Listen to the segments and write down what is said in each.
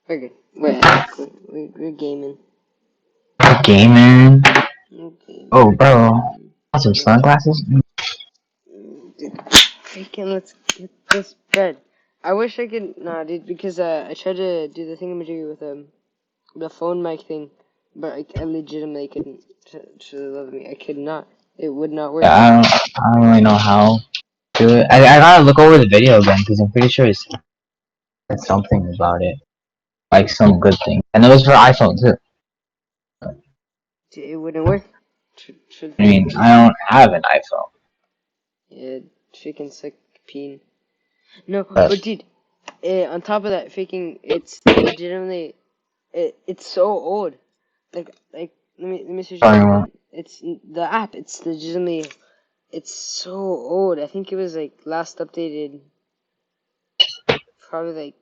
We're good. We're gaming. Gaming. We're gaming. Oh, bro. Want some sunglasses? Dude, freaking let's get this bed. I wish I could. Nah, dude, because I tried to do the thingamajiggy with the phone mic thing, but I legitimately couldn't. To the love of me, I could not. It would not work. Yeah, I don't really know how to do it. I gotta look over the video again because I'm pretty sure it's something about it, like some good thing. And it was for iPhone too. It wouldn't work. Should I mean, I don't have an iPhone, yeah, freaking sick peen. No, but but dude, on top of that, freaking, it's legitimately, it's so old. Like, let me search it sorry, up man. again. It's the app. It's legitimately, it's so old. I think it was like last updated probably like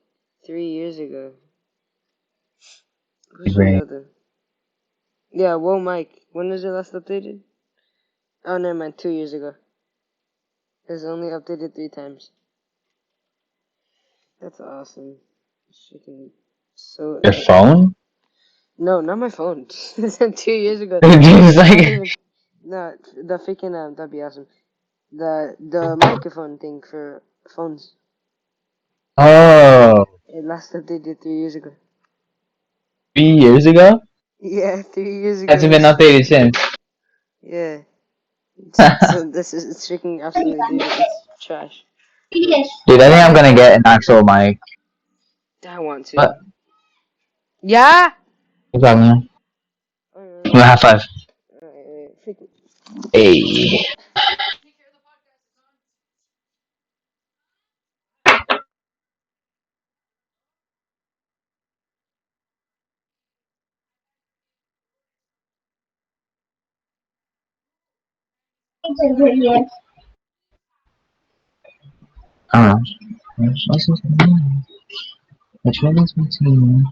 3 years ago. Where's my Great. other? Yeah, whoa, Mike. When was it last updated? Oh, never mind. 2 years ago. It was only updated 3 times. That's awesome. Freaking so Your epic. phone? No, not my phone. 2 years ago. Just Not like, even. No, the freaking that'd be awesome. The microphone thing for phones. oh, It last updated 3 years ago. 3 years ago? Yeah, 3 years ago. Hasn't been It's updated freaking since. yeah. So this is it's freaking absolutely dude. It's trash. But Dude, I think I'm gonna get an actual mic. I want to. What? Yeah. What's up, man? Alright, Well, high five. freaking. Hey. I don't know. Which one is my team?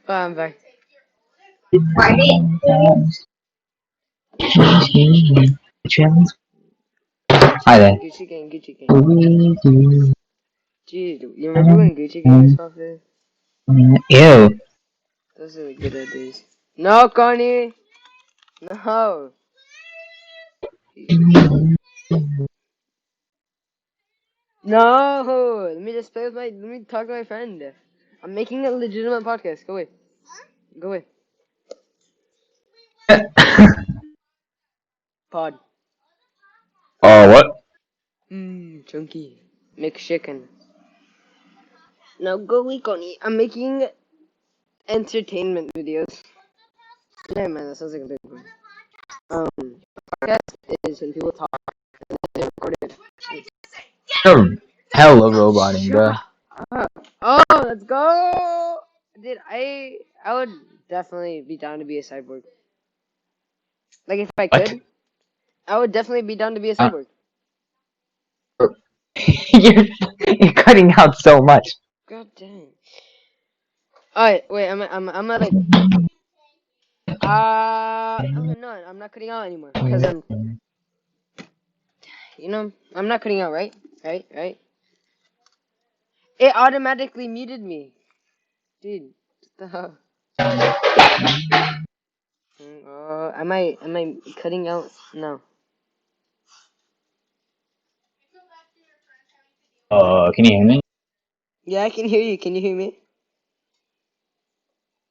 Oh, I'm back. Hi there. Gucci gang, Gucci gang. Dude, you remember when Gucci gang was popular? Ew. Those are the good old days. No, Connie! No! No! Let me just play with let me talk to my friend. I'm making a legitimate podcast. Go away. Go away. Pod. Oh, what? Chunky. McChicken. Now go away, Connie. I'm making entertainment videos. Never mind, that sounds like a big one. Podcast is when people talk and then they record it. You're hella roboting, Shut bro. up. Oh, let's go! Dude, I would definitely be down to be a cyborg. Like if I What? could, I would definitely be down to be a Uh, cyborg. you're cutting out so much. God damn. Alright, wait, I'm at like no, I'm not cutting out anymore because I'm not cutting out, right? Right? It automatically muted me. Dude, what the hell? Am I cutting out? No. Can you hear me? Yeah, I can hear you. Can you hear me?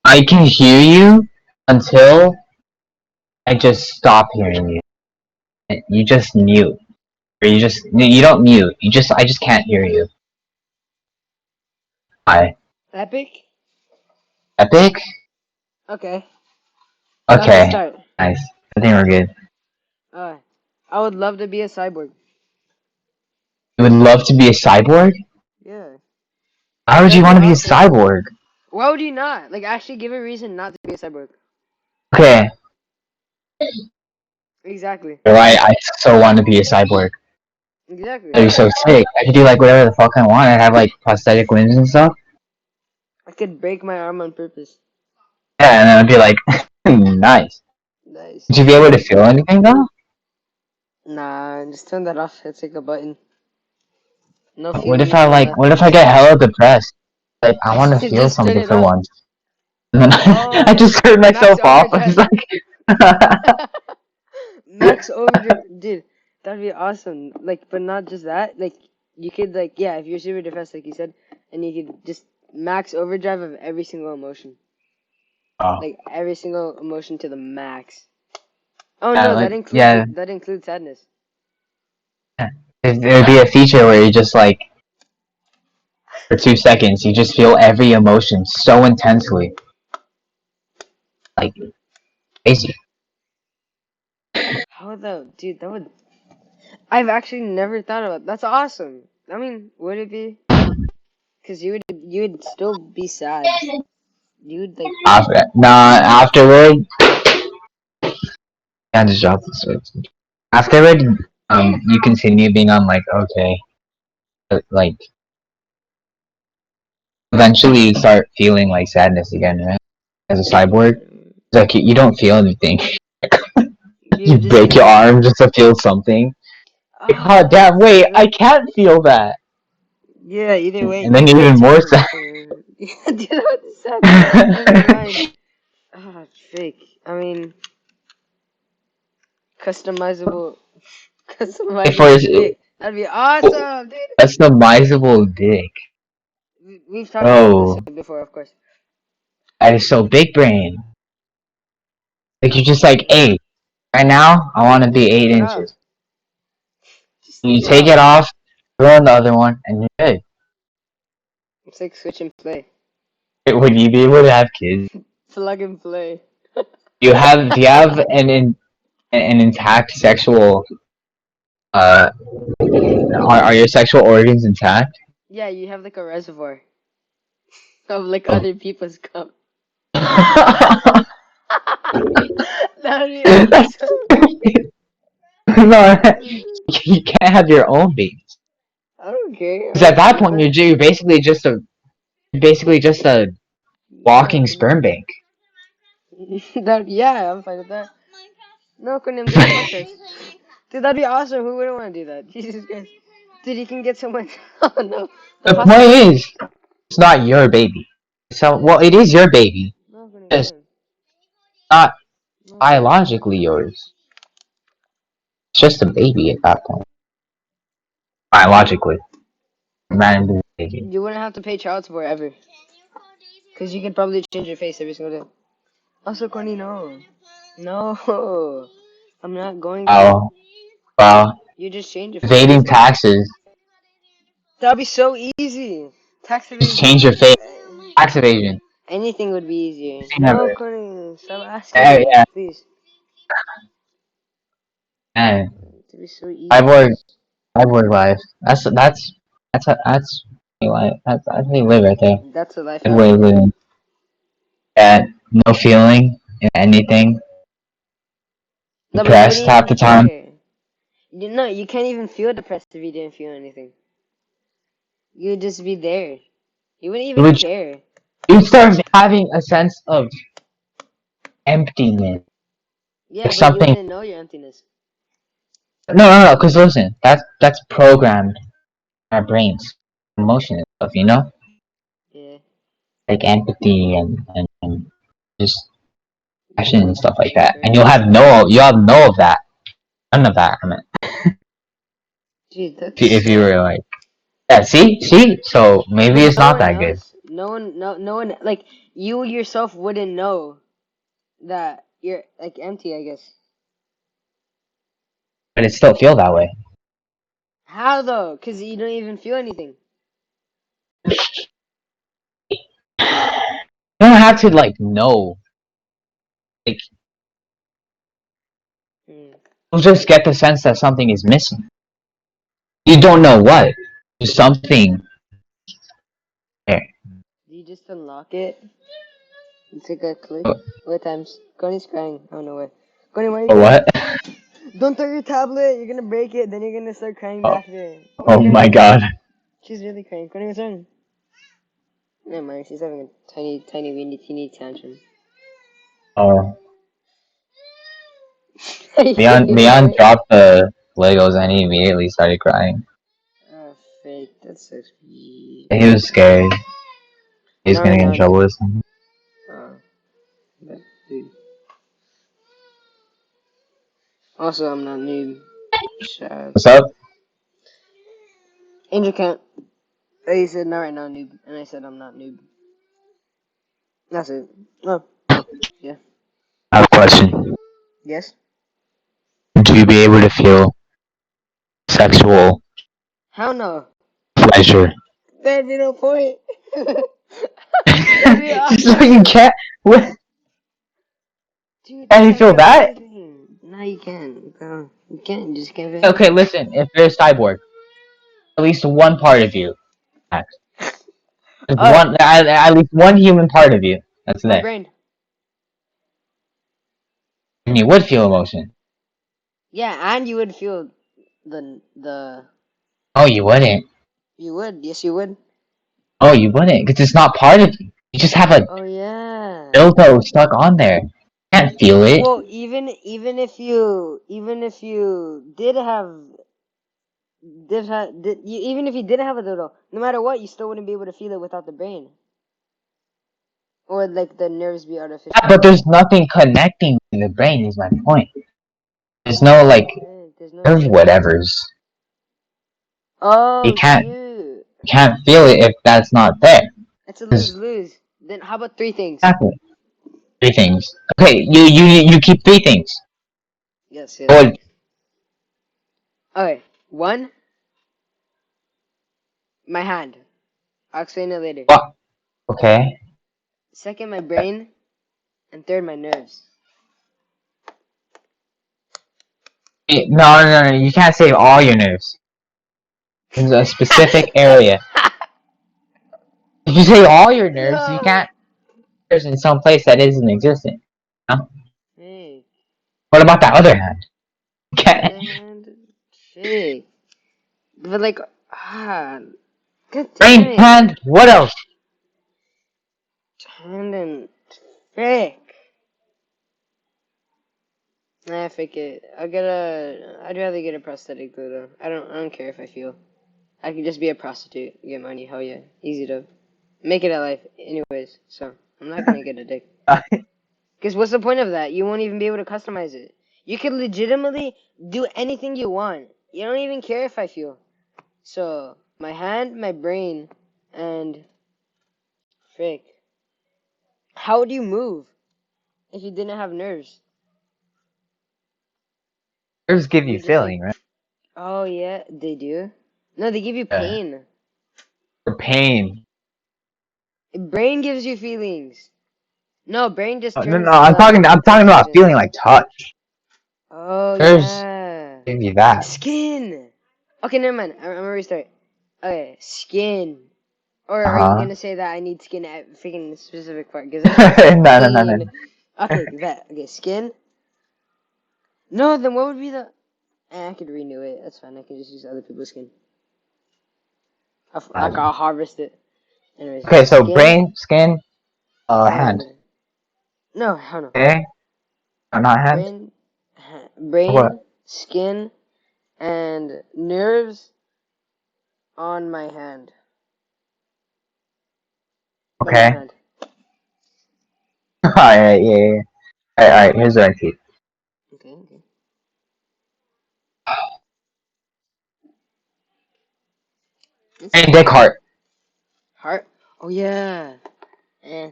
I can hear you until I just stop hearing you. You just mute. Or you don't mute. I just can't hear you. Hi. Epic? Epic? Okay. Now let's Okay. start. Nice. I think we're good. Uh, I would love to be a cyborg. You would love to be a cyborg? Yeah. Why would you That'd be want to be a awesome. cyborg? Why would you not? Like, actually give a reason not to be a cyborg. Okay. Exactly. I so want to be a cyborg. Exactly. That'd be so sick. I could do like whatever the fuck I want. I'd have like prosthetic limbs and stuff. I could break my arm on purpose. Yeah, and then I'd be like, nice. Nice. Would you be able to feel anything though? Nah, just turn that off. It's like a button. No What if feeling I for like? that. What if I get hella depressed? Like I want to feel Just turn something it for off. once. And then I Oh, just heard max myself off. I was overdrive. like, Max overdrive, dude. That'd be awesome. Like, but not just that. Like, you could like, yeah, if you're super depressed, like you said, and you could just max overdrive of every single emotion. oh, Like every single emotion to the max. Oh yeah, no, like yeah. that includes sadness. There'd be a feature where you just like for 2 seconds you just feel every emotion so intensely, like crazy. How the dude? That would. I've actually never thought about. That's awesome. I mean, would it be? Cause you would still be sad. You'd like. Afterward, I just dropped the switch. Afterward, you continue being on like okay, but, like eventually you start feeling like sadness again, right? As a cyborg, it's like you don't feel anything. You You just break your arm just to feel something. Like, oh oh damn! Wait, yeah. I can't feel that. Yeah, either way, And you then you're get even more sad. teleported. Yeah, dude, that's sad. Never mind. Ah, fake. I mean, customizable, For customizable dick. That'd be awesome, dude. customizable dick. We've talked about this Oh, before, of course. that is so big brain. Like you're just like, hey, right now I want to be Just eight take it off. inches. Just You take it take off. it off, throw on the other one, and you're good. It's like switch and play. Would you be able to have kids? Plug and play. Do you have an intact sexual are your sexual organs intact? Yeah, you have like a reservoir of like Oh. other people's cum. That'd be That's awesome. no, you can't have your own babies. I don't care. Because I'm at that fine with point, that. you're basically just a Yeah, walking pretty much. sperm bank. That yeah, I'm fine with that. No, Courtney, I'm doing a podcast. Dude, that'd be awesome. Who wouldn't want to do that? Jesus Christ. Dude, you can get someone. Oh no, the The point possibility. is, it's not your baby. So, well, it is your baby. No, Courtney, It's no. not No, Courtney. biologically yours. It's just a baby at that point. Biologically. Randomly baby. You wouldn't have to pay child support ever. Because you could probably change your face every single day. Also, Courtney, no. No. I'm not going to. Wow. Wow. You just change your face. Evading taxes. That'd be so easy. Tax Just evasion. change your face. Tax evasion. Anything would be easier. Seen No, ever. Courtney, stop asking Yeah, me, yeah. please. Man. It'd be so easy. Cyborg life. That's life. That's how you live right there. That's a life Good I way would of live. living. Yeah, no feeling in anything. No, but you wouldn't Depressed half even the time. care. No, you can't even feel depressed if you didn't feel anything. You'd just be there. You wouldn't You even would care. you'd start having a sense of emptiness or Yeah, but you something. wouldn't know your emptiness. No. Because listen, that's programmed in our brains, emotion and stuff. You know, Yeah. like empathy and just passion and stuff like That's that. And right. you'll have no of that. None of that. I mean, Dude, that's if you so. were like, Yeah, see? So maybe But it's no not one that good. knows. No one, like, you yourself wouldn't know that you're, like, empty, I guess. But it still feel that way. How, though? Because you don't even feel anything. You don't have to like know. Like Hmm. you'll just get the sense that something is missing. You don't know what. There's something there. Do you just unlock it? It's like a click. Or What times? Connie's crying. Oh, no way. Connie, why are you or crying? what? Don't throw your tablet. You're gonna break it. Then you're gonna start crying Oh, back there. Why are you oh my crying? god. She's really crying. Connie, what's wrong? Never mind. She's having a tiny, weeny, teeny tantrum. Oh. Are you Leon alright? dropped the Legos and he immediately started crying. Oh, fake. That sucks. He was scared. He was Not gonna right get in now, trouble dude. with something. But, dude. Also, I'm not noob. Shut. What's up? Angel can't. He said not right now, noob, and I said I'm not noob. That's it. Oh, yeah. I have a question. Yes. Would you be able to feel sexual How no? pleasure? That'd be no point. That'd be So you awkward. can't. What? Dude, Can that's you like feel that? everything. No, you can't. No, you can't. You just can't feel Okay, anything. listen. If you're a cyborg, at least one part of you, Max. Just Alright, one, at least one human part of you that's my there, brain. and you would feel emotion. Yeah, and you would feel the. Oh, you wouldn't. You would. Yes, you would. Oh, you wouldn't, because it's not part of you. You just have a Oh yeah. dildo stuck on there. You can't feel it. Well, even if you even if you didn't have a dildo, no matter what, you still wouldn't be able to feel it without the brain, or like the nerves be Yeah, artificial. but there's nothing connecting to the brain. Is my point. There's no like There's no nerve nerves. whatevers. You Oh can't shoot! you can't feel it if that's not there. It's a 'Cause- lose-lose. Then how about three things? exactly. Three things. Okay, you keep three things. Yes, yes. Well, Okay, one, my hand. I'll explain it later. what? Okay. Second, my brain, and third, my nerves. No. You can't save all your nerves. There's a specific area. If you save all your nerves, you No. can't. There's in some place that isn't existent. No? Hey, What about that other hand? You the can't. other hand, shit. But like, ah, god damn Brain, it. hand. What else? Hand and frick. Nah, fake it. I'd rather get a prosthetic though. I don't care if I feel. I could just be a prostitute, get money. Hell yeah, easy to make it at life. Anyways, so I'm not gonna get a dick. Cause what's the point of that? You won't even be able to customize it. You can legitimately do anything you want. You don't even care if I feel. So my hand, my brain, and frick. How would you move if you didn't have nerves? Nerves give You you would just like, feeling, right? oh yeah, they do. No, they give you Yeah. pain. Or pain. Brain gives you feelings. No, brain just No. turns I'm talking. I'm talking about oxygen. feeling like touch. Oh Nerves yeah. give you that. Skin. Okay, never mind. I'm gonna restart. Okay, skin. Or are you Uh gonna say that I need skin at freaking specific part? Because that's huh. No. insane. Okay, that. Okay, skin. No, then what would be the? I could renew it. That's fine. I can just use other people's skin. I'll harvest it. Anyways, Okay, so skin brain, skin, hand. and no, hell no. Okay, not hand. Brain, What? brain, skin, and nerves on my hand. On my Okay. hand. Alright, yeah. Alright, here's what I keep. Okay, okay. Brain, dick, heart. Heart. Oh yeah. Eh.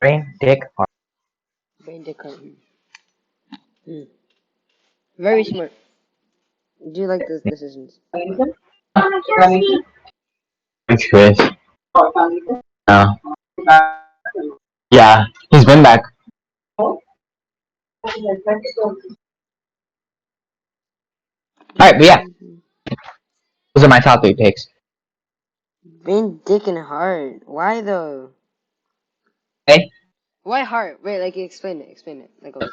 Brain, dick, heart. Brain dick heart. Hmm. Very smart. Do you like those decisions? Thanks, Chris. No. Yeah, he's been back. Alright, but yeah, those are my top 3 picks. Brain dick and heart. Why though? Hey? Why heart? Wait, like explain it. Explain it. Like always.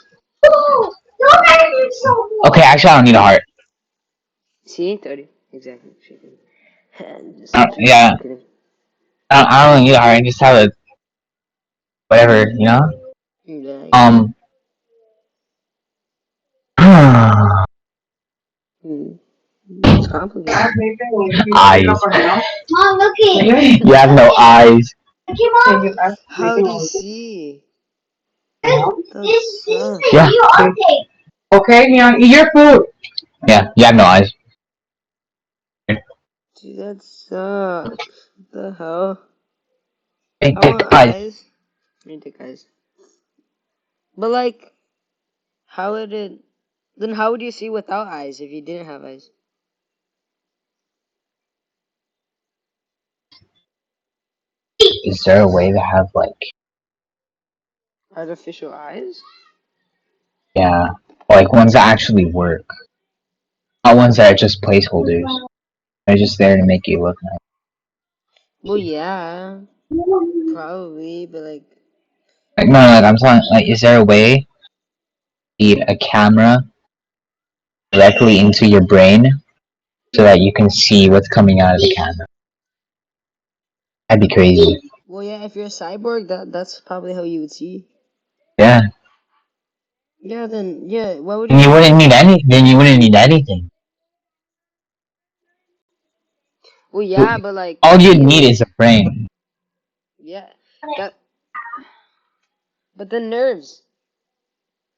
Okay, actually, I don't need a heart. See, 30. Exactly. Just Yeah, kidding. I don't really need a heart. I just have a whatever, you know. Yeah, I get it. Hmm. It's complicated. Eyes. Mom, looking. You have no eyes. How do you see? This is Yeah. you okay. Okay, Neon, eat your food. Yeah, you have no eyes. Dude, that sucks. What the hell? Big I dick want eyes. eyes. I need dick eyes. But like, how would it? Then how would you see without eyes if you didn't have eyes? Is there a way to have like, Artificial eyes? yeah, like ones that actually work, not ones that are just placeholders. They're just there to make you look nice. Well, yeah, probably, but like, Like no, like I'm talking. Like, is there a way to feed a camera directly into your brain so that you can see what's coming out of the camera? That'd be crazy. well, yeah, if you're a cyborg, that's probably how you would see. Yeah. Yeah, then yeah, why would And you you? wouldn't need any. Then you wouldn't need anything. Well, yeah, but like, All you'd need feeling. is a brain. Yeah, that. But the nerves.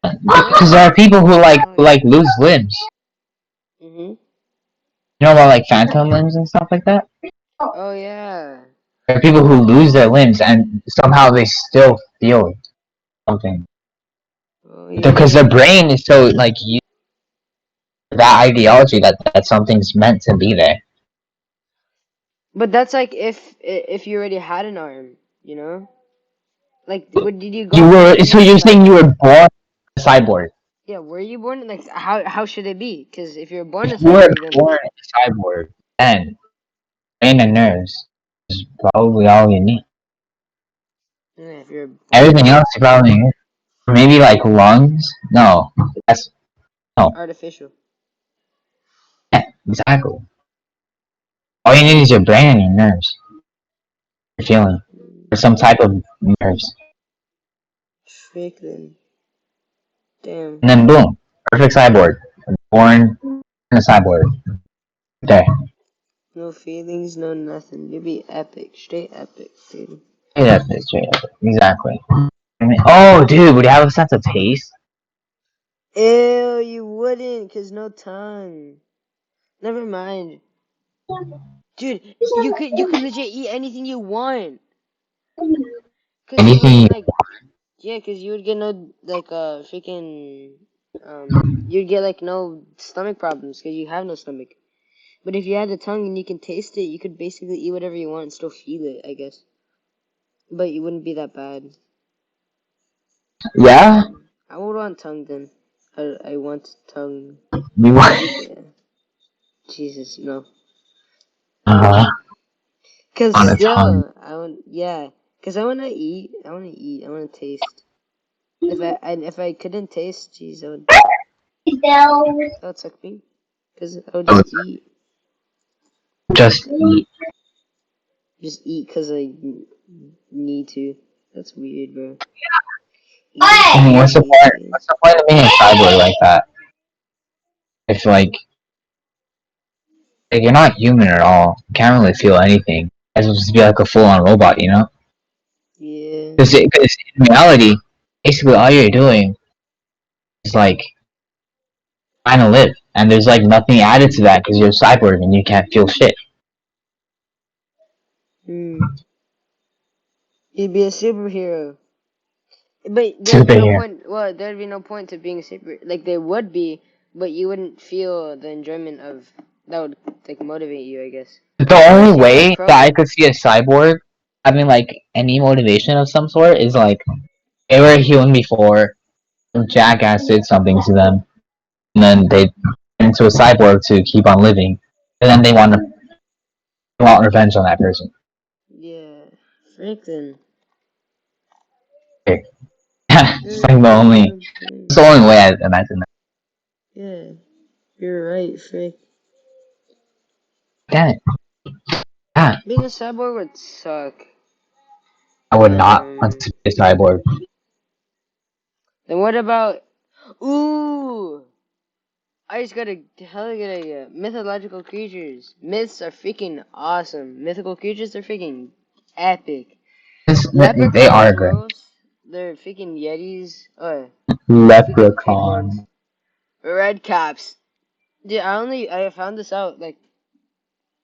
Because there are people who like lose limbs. Mhm. You know about like phantom limbs and stuff like that? Oh yeah. There are people who lose their limbs and somehow they still feel something. Oh Because their yeah. brain is so like that ideology that something's meant to be there. But that's like if you already had an arm, you know? Like, what did you go You from were being so a you're saying you cyborg? were born a cyborg. Yeah, were you born like how should it be? Because if you're born a If you were cyborg, then born a cyborg, then brain and nerves is probably all you need. yeah, if you're Everything born else you probably need. Maybe like lungs? No. That's no. artificial. Yeah, exactly. All you need is your brain and your nerves. Your feeling. Or some type of nerves. Trick then. Damn. And then boom. Perfect cyborg. Born in a cyborg. There. No feelings, no nothing. You'd be epic, straight epic, dude. Straight up, straight up. Exactly. I mean, oh, dude, would you have a sense of taste? Ew, you wouldn't, cause no tongue. Never mind, dude. You could legit eat anything you want, cause you Anything? wouldn't like. Yeah, cause you would get no like freaking you'd get like no stomach problems, cause you have no stomach. But if you had the tongue and you can taste it, you could basically eat whatever you want and still feel it, I guess. But you wouldn't be that bad. Yeah? I would want tongue then. I want tongue. You want? Yeah. Jesus, no. Uh, Cause on a tongue. still, I want, yeah. Cause I wanna eat. I wanna eat. I wanna taste. If I couldn't taste, jeez, that would suck me. Cause I would just eat. Just eat. Just eat cause I need to. That's weird, bro. I mean, what's the point? Eating. What's the point of being a cyborg like that? If like you're not human at all. You can't really feel anything. It's supposed to be like a full-on robot, you know? Yeah. Because in reality, basically all you're doing is like trying to live, and there's like nothing added to that because you're a cyborg and you can't feel shit. You'd be a superhero. But there'd be no Superhero. point. Well, there'd be no point to being a super. Like there would be, but you wouldn't feel the enjoyment of that would like motivate you, I guess. The Unless only you play way pro. that I could see a cyborg having like any motivation of some sort is like they were human before, some jackass did something to them, and then they turn into a cyborg to keep on living, and then they want revenge on that person. Yeah, freaking. It's like it's the only way I imagine that. Yeah, you're right, Frick. Damn it. Ah, Being a cyborg would suck. I would not want to be a cyborg. Then what about? Ooh, I just got a hella good idea. Mythological creatures. Myths are freaking awesome. Mythical creatures are freaking epic. They Leprechauns are are good. gross. They're freaking yetis. Oh, freaking pig ones. Leprechaun. Red caps. Dude, I found this out like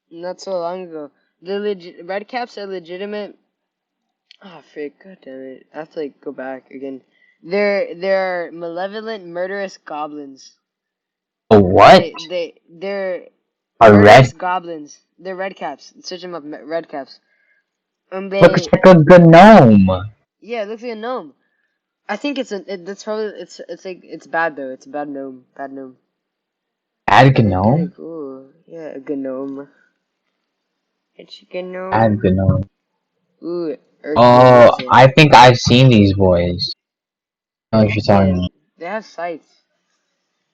not so long ago. The red caps are legitimate. Ah, frick! God damn it! I have to like go back again. They're malevolent, murderous goblins. A what? They're A red? murderous goblins. They're red caps. Search them up. Red caps. Looks They like a gnome. yeah, it looks like a gnome. I think that's probably it's like it's bad though. It's a bad gnome. Bad gnome. Add They're kind gnome? of cool. Yeah, a gnome. It's a Add gnome. gnome. Ooh, Oh, Urkins. I think I've seen these boys. I know what you're talking Yeah, about. they have sights.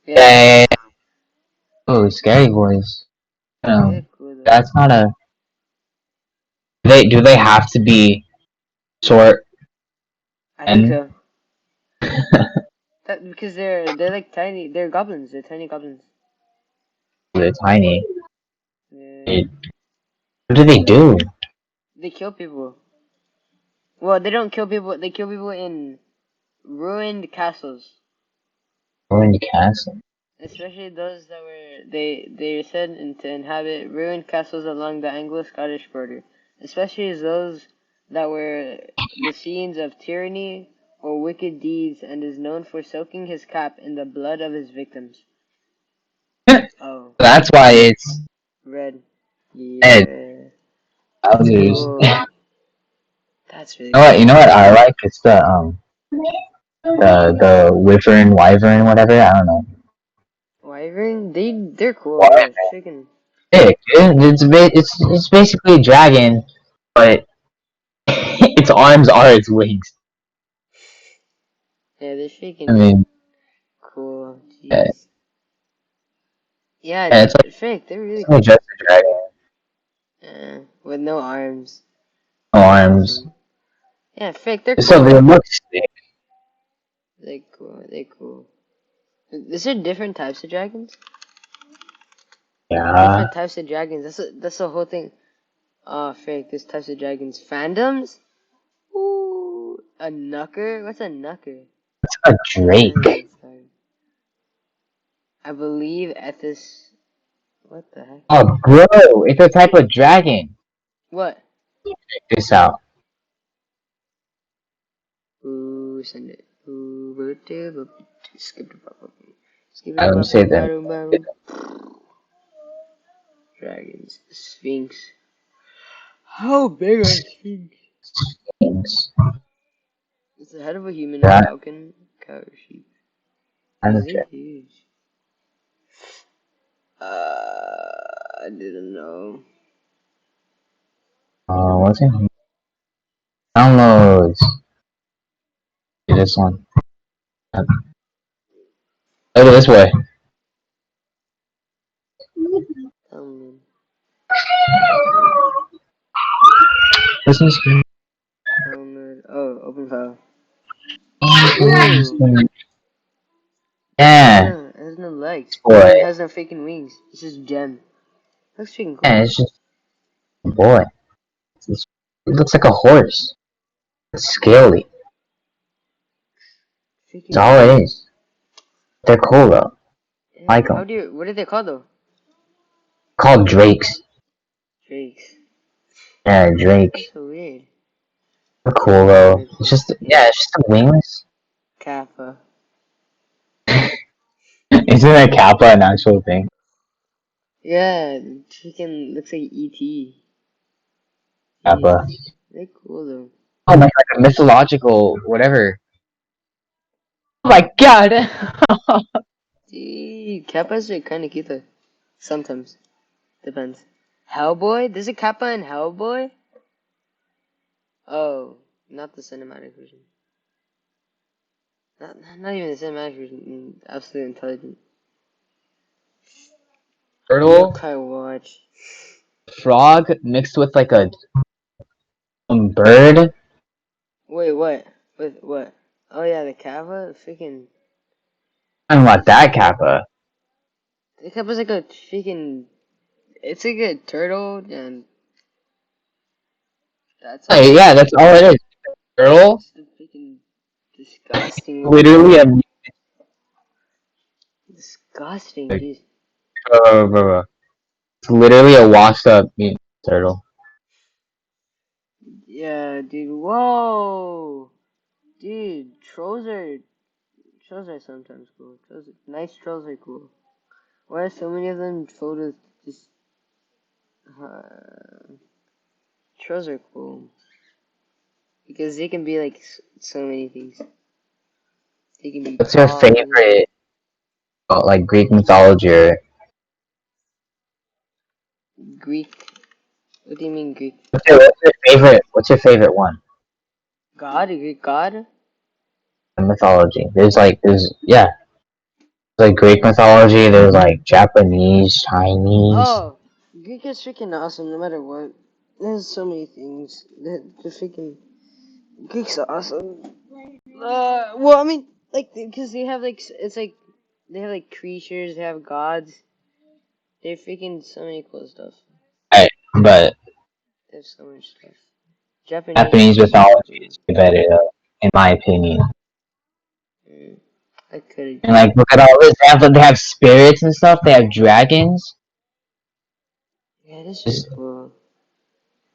Yeah, Yeah, yeah, yeah. Oh, scary boys. they're cool though. That's not a. Do they have to be short I think and so. That because they're like tiny. They're goblins. They're tiny goblins. they're tiny? Yeah. What do they do? They kill people. Well, they don't kill people. They kill people in ruined castles. Go in the castle. Especially those that were they said to inhabit ruined castles along the Anglo-Scottish border. Especially those that were the scenes of tyranny or wicked deeds, and is known for soaking his cap in the blood of his victims. Oh, That's why it's red. red. Yeah. That's Wowzers. cool. That's really You cool. know what I like? It's the wyvern, whatever. I don't know. Wyvern? They're cool. What? Yeah, chicken. Sick, dude. It's basically a dragon, but its arms are its wings. Yeah, they're I freaking mean, cool. yeah, Jeez. Yeah, it's fake. They're really like cool. just a dragon, With no arms. no That's arms. awesome. Yeah, fake. They're So they cool. look sick. They're cool. They're cool. Is there different types of dragons? Yeah. Different types of dragons. That's the whole thing. Oh, fake. There's types of dragons. Fandoms? Ooh, a knucker? What's a knucker? It's a drake. I believe Ethis. What the heck? Oh, bro, it's a type of dragon. What? Check this out. Ooh, send it. Ooh, skip I don't say them. the dragons. Sphinx. How big are sphinx? Things. It's the head of a human, a That falcon, cow, or sheep. kind of They're dragon. huge. I didn't know. What's it? Downloads. Do this one. Look at this way. Um, Listen screen. oh, open file. Ooh. Yeah. It has no legs. Boy. It has no freaking wings. It's just gem. Looks freaking cool. Yeah, it's just boy. It looks like a horse. It's scaly. Freaking That's all it is. They're cool though. Yeah, Like them. what are they called though? Called drakes. Drakes. Yeah, Drake. That's so weird. They're cool though. Very It's cool. just it's just a wingless. Kappa. Isn't a kappa an actual thing? Yeah, chicken looks like E.T. Kappa. They're cool though. Oh, like a mythological whatever. Oh my god. Gee, Kappas are kind of cute though. Sometimes. Depends. Hellboy? There's a Kappa in Hellboy? Oh, not the cinematic version. Not even the cinematic version. Absolutely intelligent. Turtle, Yokai Watch. frog mixed with like a bird. Wait, what? With what? Oh yeah, the Kappa? Freaking. I don't want that kappa. The Kappa's like a freaking. It's like a turtle, and that's all. Hey, yeah, that's all it is. Turtle, It's a freaking disgusting looking literally turtle. a Disgusting, jeez. it's literally a washed up mutant turtle. Yeah, dude. Whoa! Dude, trolls are sometimes cool. Nice trolls are cool. Why are so many of them photos just trolls are cool because they can be like so many things. They can be What's your dogs. favorite, like Greek mythology? Or Greek. What do you mean Greek? what's your favorite? What's your favorite one? God? A Greek god? Mythology. There's like Greek mythology. There's like Japanese, Chinese. Oh, Greek is freaking awesome no matter what. There's so many things. The freaking Greek's awesome. Well, I mean, like, because they have like it's like they have like creatures, they have gods. They're freaking so many cool stuff. Right, but There's so much stuff. Japanese Japanese is super mythology cool. is way better though, in my opinion. Mm, I could And agree. like look at all this. They have spirits and stuff. They have dragons. Yeah, this is Just, cool.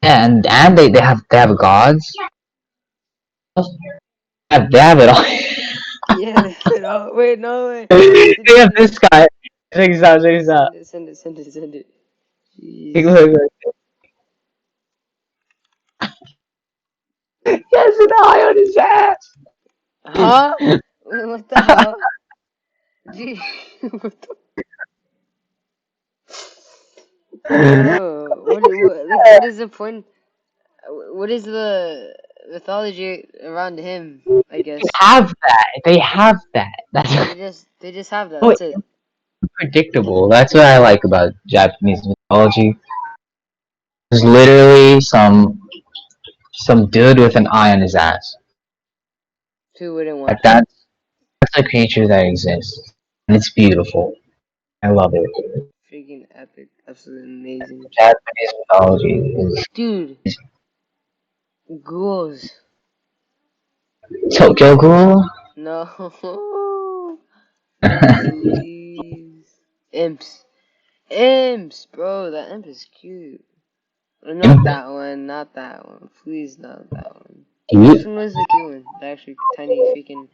yeah, and they have gods. They have it all. Yeah, they have it all. Wait, no way. They have this guy. Check this out. Check this out. Send it, send it, send it, send it. Take Jeez. a look. He has an eye on his ass. Huh? Wait, what the hell? Gee, what the? Bro, what is the point? What is the mythology around him? I They guess have that. They have that. That's they just have that. so That's it. predictable. That's what I like about Japanese mythology. There's literally some dude with an eye on his ass. Who wouldn't Like want that? that's a creature that exists, and it's beautiful. I love it. Freaking epic, absolutely amazing, Japanese mythology is dude. Ghouls. Tokyo Ghoul. No, please. Imps, imps, bro. That imp is cute. Not that one, not that one. Please, not that one. Which one was the cute one? The actually tiny freaking.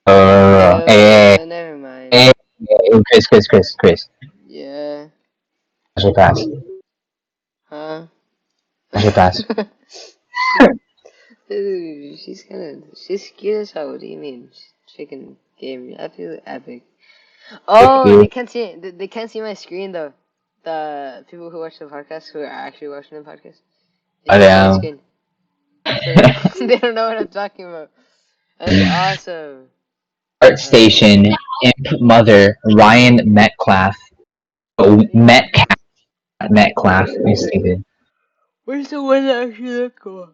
Hey, Never mind. hey, hey, Chris. Yeah. I should pass. Huh? I should pass. Dude, she's cute as hell. What do you mean? Chicken game. I feel epic. Oh, You. they can't see my screen though. The people who watch the podcast, who are actually watching the podcast, they I can't see my am. screen. So they don't know what I'm talking about. That's awesome. Art Alright. Station, Imp Mother, Ryan Metcalf. Oh, Metcalf. You stupid. Where's the one that actually look cool?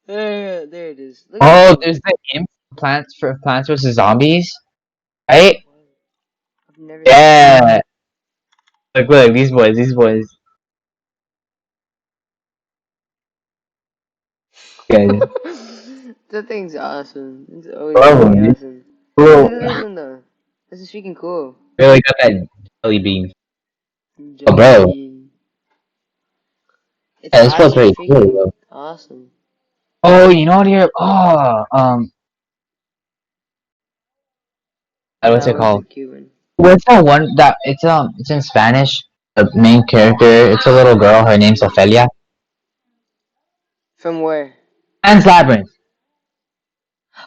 There it is. Look at Oh, this there's one. the Imp Plants vs Zombies, right? I've never seen that. Yeah. Look, these boys. Yeah. That thing's awesome. It's always Love gonna them, be dude. awesome. Cool. Look at this one though. This is freaking cool. Really got that jelly bean. Oh, Jelly bro. bean. It's Yeah, this was actually pretty cool, freaking though. awesome. Oh, you know what here? What's That it was the called? Cuban. What's that one that it's in Spanish? The main character, it's a little girl. Her name's Ophelia. From where? Pan's Labyrinth.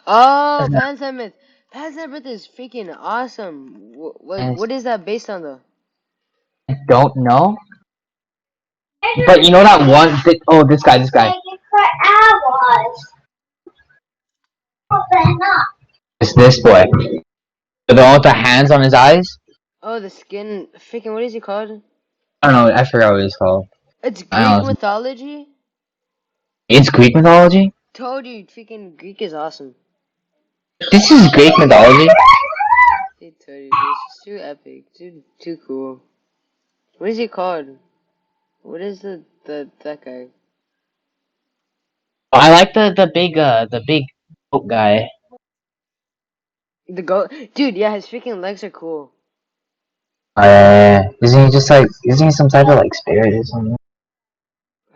Oh, Pan's Labyrinth. Pan's Labyrinth is freaking awesome. I What is that based on though? don't know, but you know that one. Oh, this guy. Taking for hours. Open up. It's this boy. The one with the hands on his eyes. Oh, the skin. Freaking, what is he called? I don't know. I forgot what he's called. It's I Greek don't know. mythology? It's Greek mythology. Told you, freaking Greek is awesome. This is Greek mythology. They told you, this is too epic. Too cool. What is he called? What is that guy? I like the big goat guy. The goat? Dude, yeah, his freaking legs are cool. Isn't he some type of like spirit or something?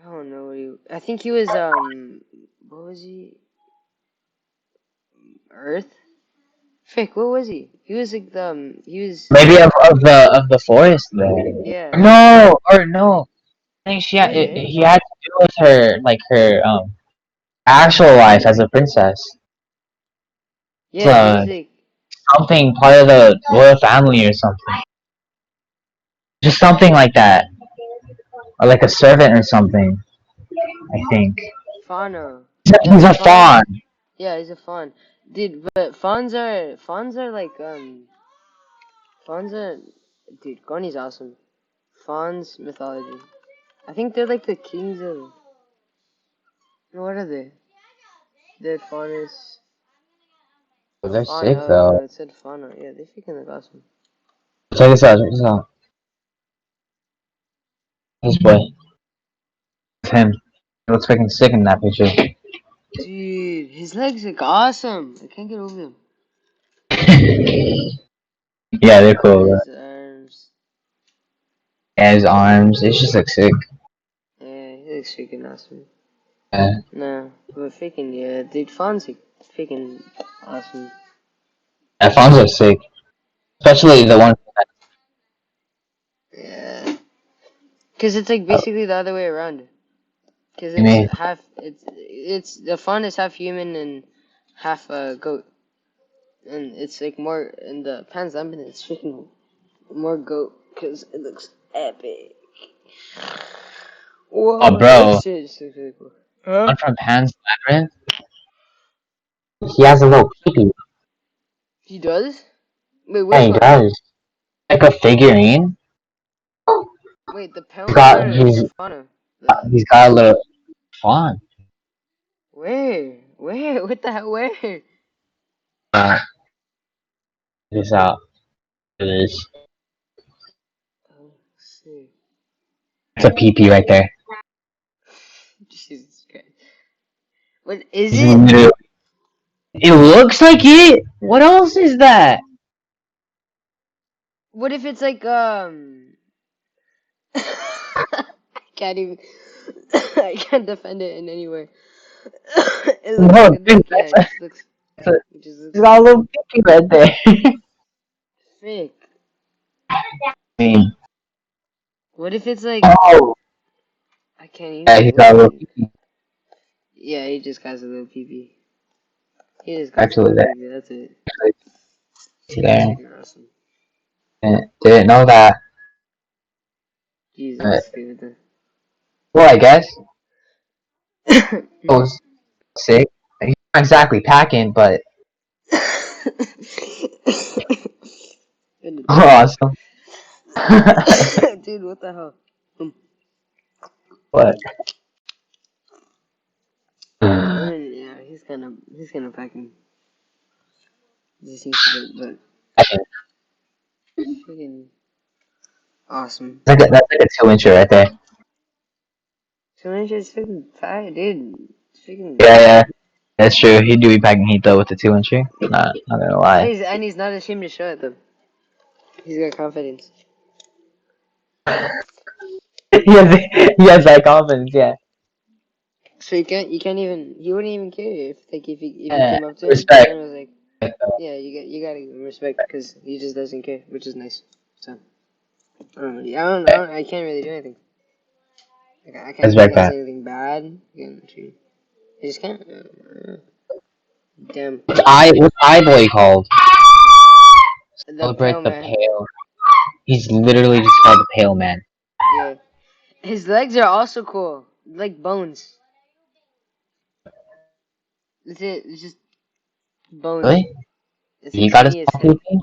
I don't know what I think he was, what was he? Earth? Frick, what was he? He was like he was, Maybe of the forest though. yeah. No. I think Wait. he had to do with her actual life as a princess. It's Yeah, he was like, something part of the royal family or something. Just something like that, or like a servant or something. I think fauna. he's a fawn. Yeah, he's a fawn. Dude, but fawns are like, fawns are, dude, Goni's awesome. Fawns mythology. I think they're like the kings of, what are they? They're faunus. They're sick Fauna, though. no, it said fauna. Yeah, they freaking look awesome. Check this out. Check this out. This boy. It's him. He looks freaking sick in that picture. Dude, his legs look awesome. I can't get over them. Yeah, they're cool. Bro. His arms. Yeah, his arms. It just looks sick. Yeah, he looks freaking awesome. Yeah. No, but freaking, yeah, dude, Fonzie, freaking awesome. Yeah, fawns are sick. Especially the one. Yeah. Cause it's like basically the other way around. Cause I mean, it's, the fawn is half human and half goat. And it's like more, in the Pan's Labyrinth, it's freaking more goat. Cause it looks epic. Whoa, oh, bro. that shit is really cool. Huh? One from Pan's Labyrinth. He has a little peepee. He does? Wait, Yeah, which he one? does. Like a figurine. Wait, the penguin or the fauna? He's got a little fawn. Where? Where? What the hell? Where? Check this out. It is. Oh, sick. It's a peepee right there. Jesus Christ. What is He's it? literally- It looks like it. What else is that? What if it's like I can't even I can't defend it in any way. It looks No, like dude, yeah, that's a, it just he's looks got a little peepee right there. fake. I mean, What if it's like oh, I can't even yeah, he's got a little peepee. Yeah, he just has a little pee. He just got Actually, a there. little pee, that's it. There. Freaking awesome. Didn't know that. Jesus, dude. Well, I guess it was sick. He's not exactly packing, but awesome. Dude, what the hell? What? I mean, yeah, he's kind of packing. He seems to be, but freaking awesome. That's like a 2-incher right there. 2 inches, freaking fat, dude. Freaking. Yeah. That's true. He do be packing heat though with the 2-incher. Not gonna lie. And he's not ashamed to show it though. He's got confidence. he has that confidence, yeah. So you can't even, he wouldn't even care if you Yeah, came up to him respect. and was like, yeah, you gotta give him respect because he just doesn't care, which is nice. So, I don't know. I can't really do anything. Like, I Respect can't that. say anything bad. I just can't. Damn. What's iBoy called? The Celebrate pale the man. pale. He's literally just called the pale man. Yeah. His legs are also cool. Like bones. That's it. It's just bones. Really? It's He like got his skinny as heck. PP?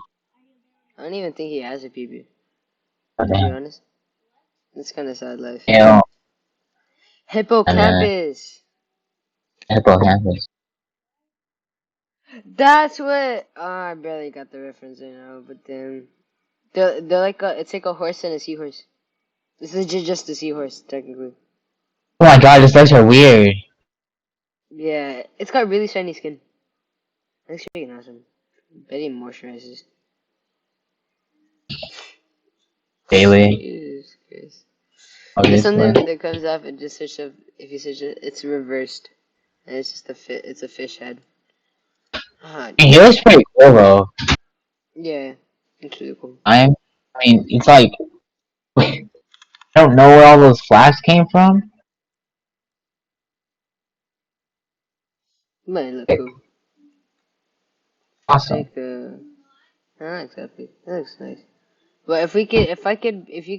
I don't even think he has a PB, Oh, to be damn. honest. It's kind of sad life. Yeah, and then Hippocampus. hippocampus. That's what. Oh, I barely got the reference right now, but then they're like it's like a horse and a seahorse. This is just a seahorse, technically. Oh my god, his legs are weird. Yeah, it's got really shiny skin. Looks freaking awesome. Bet he moisturizes. Daily, Jesus Christ. There's obviously. something that comes up and just search up. If you search it, it's reversed, and it's just it's a fish head. Ah, He looks pretty cool though. yeah, it's really cool. I mean, it's like, I don't know where all those flags came from. Might look cool. Awesome. Like not exactly. That looks nice. But if you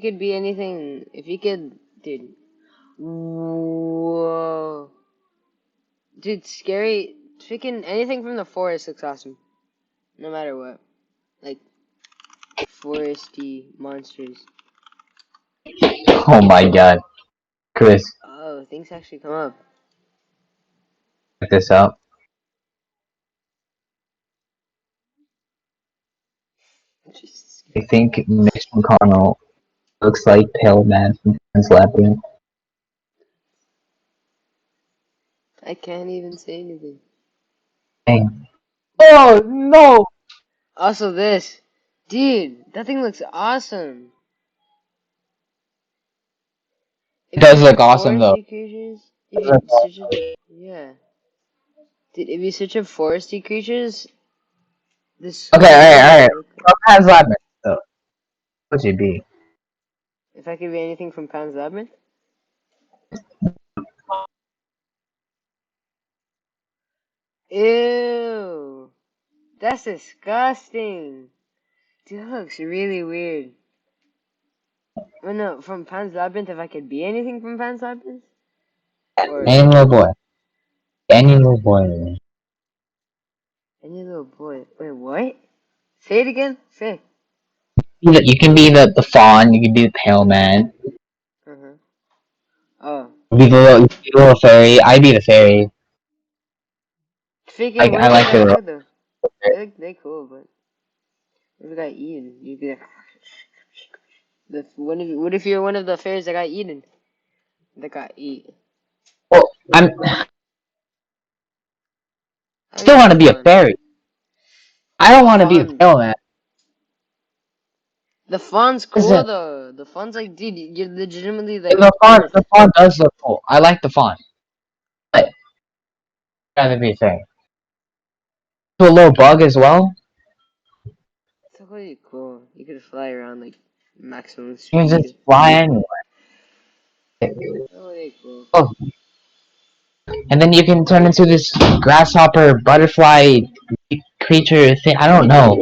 could be anything, if you could, dude. Whoa, dude, scary. Freaking anything from the forest looks awesome. No matter what, like foresty monsters. Oh my god. Chris, Oh, things actually come up. check this out. Jesus. I think Mitch McConnell looks like Pale Man from Pan's Labyrinth. I can't even say anything. Dang. Oh no! Also, this, dude, that thing looks awesome. It If you does search look up awesome though. foresty creatures, if you search up, yeah, dude, if you search up foresty creatures, this Okay, alright. look. From Pan's Labyrinth though. What would you be? If I could be anything from Pan's Labyrinth, ew, that's disgusting. Dude, that looks really weird. Oh no, from Pan's Labyrinth, if I could be anything from Pan's Labyrinth, or Any little boy. Any little boy. any little boy. Wait, what? Say it again. Say. You can be the fawn, you can be the pale man. Uh huh. Oh. You can be the little fairy. I'd be the fairy. Freaking, what I if I like got the good though? They cool, but what if I got eaten? You'd be like, what if you're one of the fairies that got eaten? That got eat. well, I'm I still mean, want the to be a fawn. fairy. I don't The want to be a fawn. pale man. The fawn's cool Listen, though. The fawn's like, dude, you're legitimately like Earth. the fawn does look cool. I like the fawn. But I'd rather be a fairy. To a little bug as well. It's really cool. You could fly around like maximum You can just speed. fly anywhere. Really cool. Oh, and then you can turn into this grasshopper, butterfly creature thing. I don't know.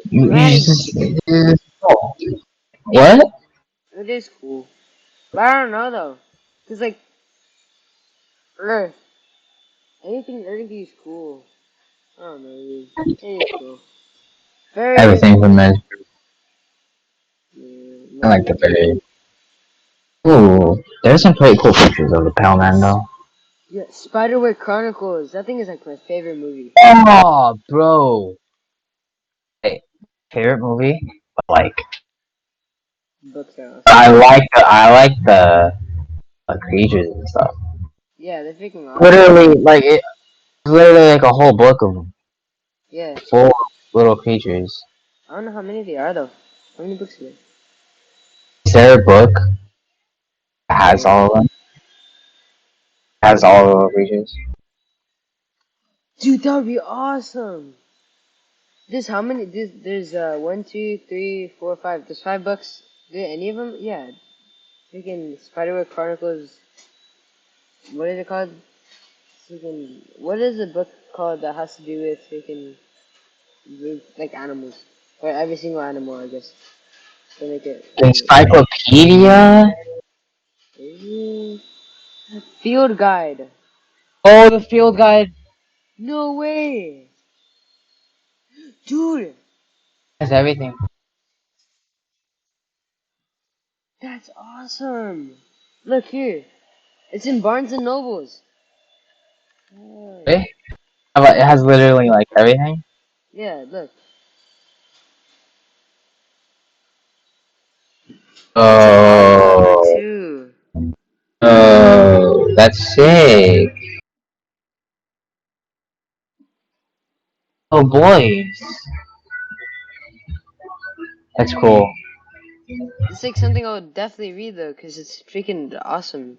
You Right. just oh. What? It is cool. But I don't know though. Cause like Earth. Anything earthy is cool. I don't know, dude. It is cool. Fairies. Everything from it. Yeah, I not like the really. fairy. Ooh, there's some pretty cool pictures of the Pale Man though. Yeah, Spiderweb Chronicles. That thing is like my favorite movie. Oh, bro. Hey, favorite movie? Like, Books are awesome. I like the creatures and stuff. Yeah, they're freaking awesome. Literally, like it's literally like a whole book of them, Yeah. full of little creatures. I don't know how many they are though. How many books are there? Is there a book that has all of them? Has all of the creatures? Dude, that would be awesome. There's how many? There's 1, 2, 3, 4, 5. There's 5 books. Did any of them? Yeah. Freaking Spiderweb Chronicles. What is it called? Freaking. What is the book called that has to do with like animals or every single animal? I guess. To make it. Encyclopedia? Field guide. Oh, the field guide No way, dude. has everything. That's awesome. Look here. It's in Barnes and Nobles. Oh. Eh? It has literally like everything. Yeah, look. It's an audiobook Oh, too. oh, that's sick. Oh boy, that's cool. It's like something I would definitely read though, cause it's freaking awesome.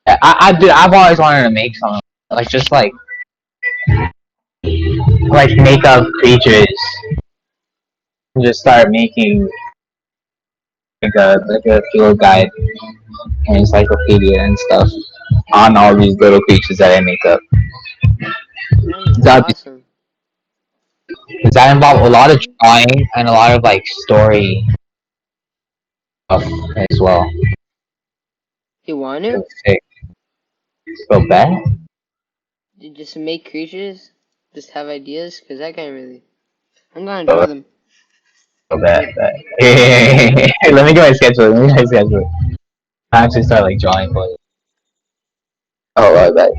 I've always wanted to make something like just like make up creatures and just start making like a field guide and encyclopedia and stuff on all these little creatures that I make up. That'd be That awesome. does that involve a But lot of drawing and a lot of like story stuff as well. you want to? Sick. So bad. You just make creatures? Just have ideas? Cause I can't really. I'm gonna So, draw them. so bad. Let me get my schedule. Let me get my schedule. I actually start like drawing for it. Oh, right, right.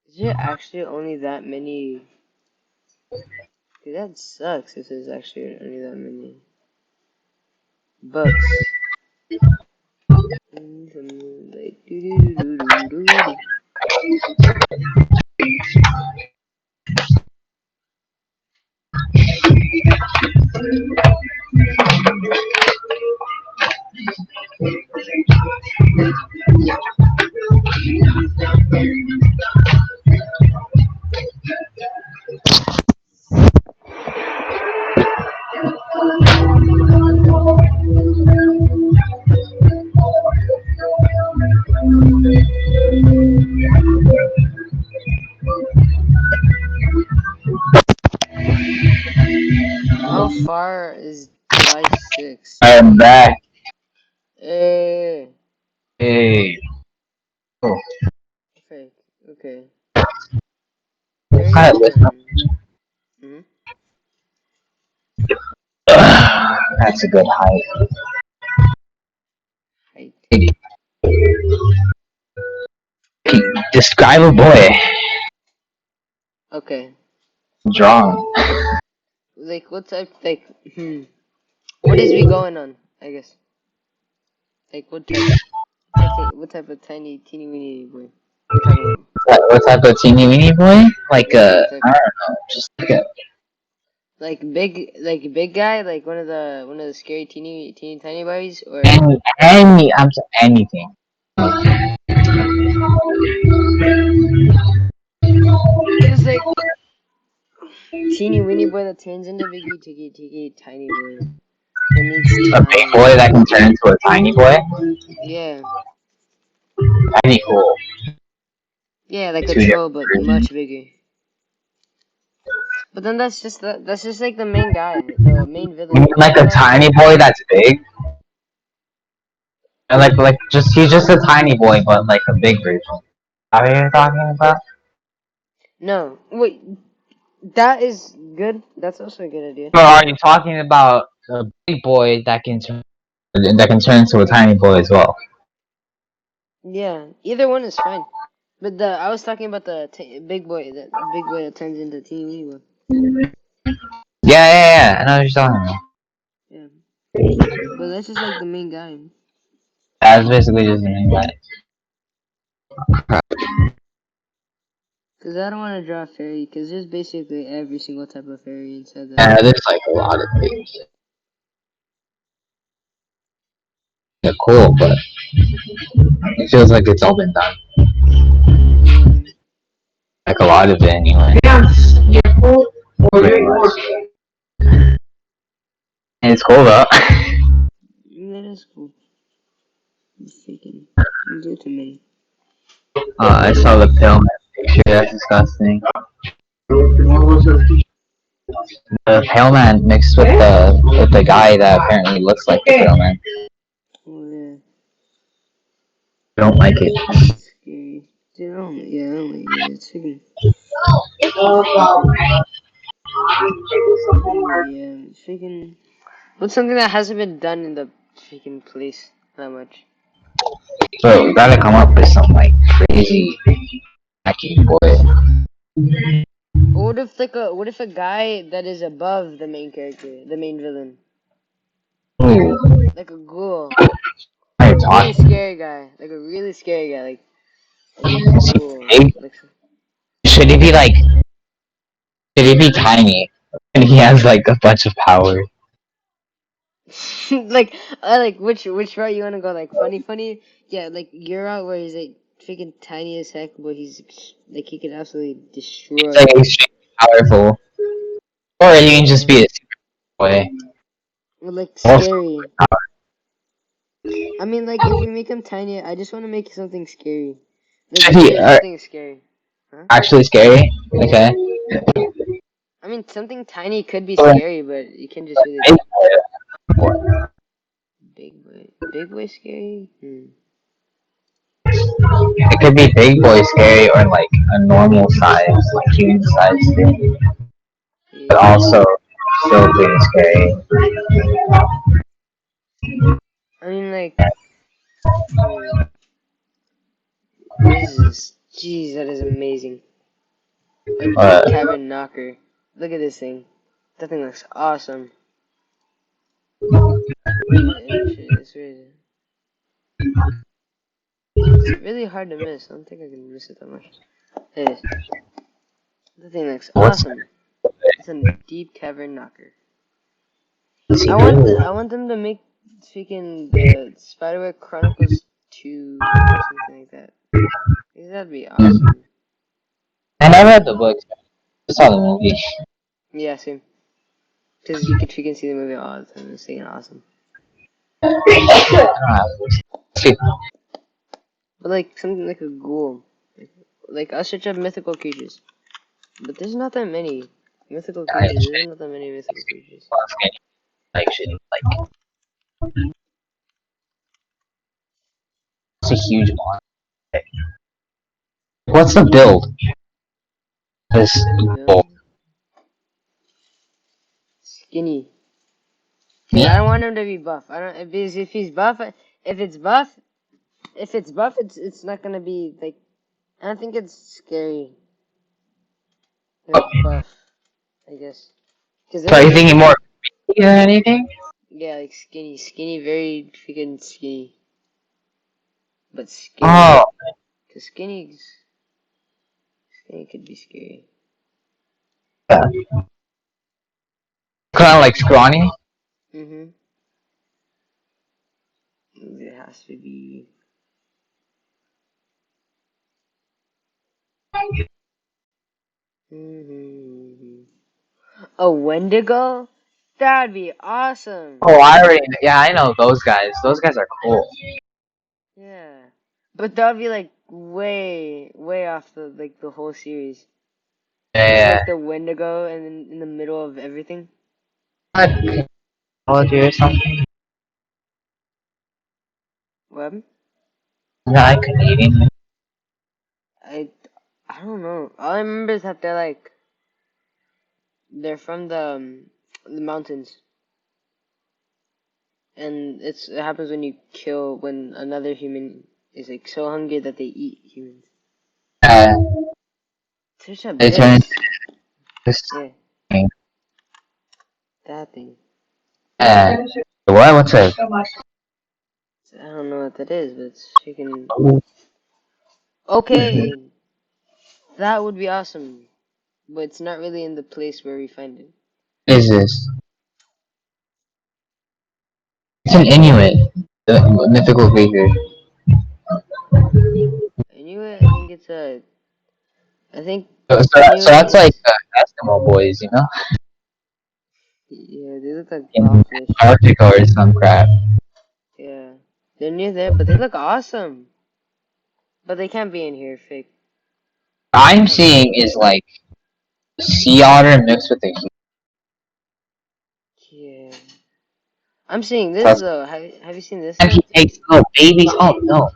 Is there actually only that many? Dude, that sucks if there's actually only that many books. Like, how far is July 6th? I'm back. Eh. Hey. Oh, Okay. Okay. kind Very of listen. Hmm. That's a good height. Height. Describe a boy. Okay. Drawing. Like what type? Like what is we going on? I guess. Like what type? What type of tiny teeny weeny boy? We're talking about. What type of teeny weeny boy? Like Yeah. What I type? don't know, just like a Like big guy, like one of the scary teeny tiny boys, or anything. cause like teeny weeny boy that turns into biggie tiki tiny boy that needs A big time. boy that can turn into a tiny boy. Yeah, That'd be cool. yeah, like a Two different troll but versions. much bigger. But then that's just like the main guy, the main You mean villain. like a tiny boy that's big? And like just he's just a tiny boy, but like a big version. Are you talking about? No, wait, that is good. That's also a good idea. Or are you talking about a big boy that can turn into a tiny boy as well? Yeah, either one is fine. But I was talking about the big boy that turns into teeny weeny boy. Yeah. I know what you're talking about. Yeah. But that's just like the main guy. That's basically just the main guy. Cause I don't want to draw a fairy, cause there's basically every single type of fairy inside that. Yeah, there's like a lot of things. They're cool, but it feels like it's all been done. Yeah. Like a lot of it anyway. Pretty much. And it's cool though. That is cool. Freaking do to me. I saw the pill man picture. That's disgusting. The pale man mixed with the guy that apparently looks like the pale man. Oh yeah. I don't like it. Scary. Dude, I don't, yeah, I don't like it. It's freaking. Yeah, it's freaking. What's something that hasn't been done in the freaking place that much? So we gotta come up with some like crazy wacky boy. Or what if a guy that is above the main character, the main villain, Ooh, like a ghoul, what are like you a really talking? scary guy, like a really scary guy, like a ghoul, Big? like. Should he be like? Should he be tiny? And he has like a bunch of power. Like like which route you wanna go? Like funny? Yeah, like your route where he's like freaking tiny as heck, but he's like he could absolutely He's destroy. like extremely powerful. Or he can just Yeah, be a super boy. or like Also, scary. I mean, like if we make him tiny, I just want to make something scary. Like should let's he say something scary. Huh? actually scary? Okay. I mean, something tiny could be Or scary, but you can just really big boy. big boy scary. It could be big boy scary or like a normal size, like human size thing. But Yeah. also still being scary. I mean, like, hmm, this is, jeez, that is amazing. A deep Uh, cavern knocker. Look at this thing. That thing looks awesome. Image is really, it's really hard to miss. I don't think I can miss it that much. It is. That thing looks what's awesome. It's a deep cavern knocker. what's he doing? I want them to make freaking the Spiderweb Chronicles 2 or something like that. I think that'd be awesome. I never read the books. I saw the movie. Yeah, same. Because you could freaking see the movie all the time. It's freaking awesome. I don't have books. See, But like something like a ghoul. Like us such a mythical creatures. But there's not that many mythical I creatures. There's not that many mythical creatures. like shit. Like it's a huge monster. What's the build? This Build skinny. Cause I don't want him to be buff. I don't if he's buff if it's buff it's not gonna be like I don't think it's scary. Like buff, I guess. Cause So are then you like thinking more or anything? yeah, like skinny, very freaking skinny. But scary. Oh, Cause skinny could be scary. yeah. Kind of like scrawny. Mm-hmm. It has to be. Mm-hmm. A Wendigo? That'd be awesome. Oh, I already. Yeah, I know those guys. Those guys are cool. Yeah. But that'd be like way off the whole series. Just Yeah. like the Wendigo and then in the middle of everything. Technology or something. What? Not Canadian. I I don't know. All I remember is that they're from the mountains. And it happens when another human is like so hungry that they eat humans. Such a They turn into bitch. this Yeah. thing. That thing. What? What's a? I don't know what that is, but it's freaking. Okay, that would be awesome. But it's not really in the place where we find it. Is this? It's an Inuit, the mythical creature. Inuit, I think it's a. I think So Inuit that's like is. Eskimo boys, you know, Yeah, they look like in blobfish. Antarctica or some crap. Yeah. They're near there, but they look awesome. But they can't be in here, fake. I'm seeing is like sea otter mixed with a human. Yeah. I'm seeing this Plus, though. Have you seen this and though? he takes little babies. Oh no!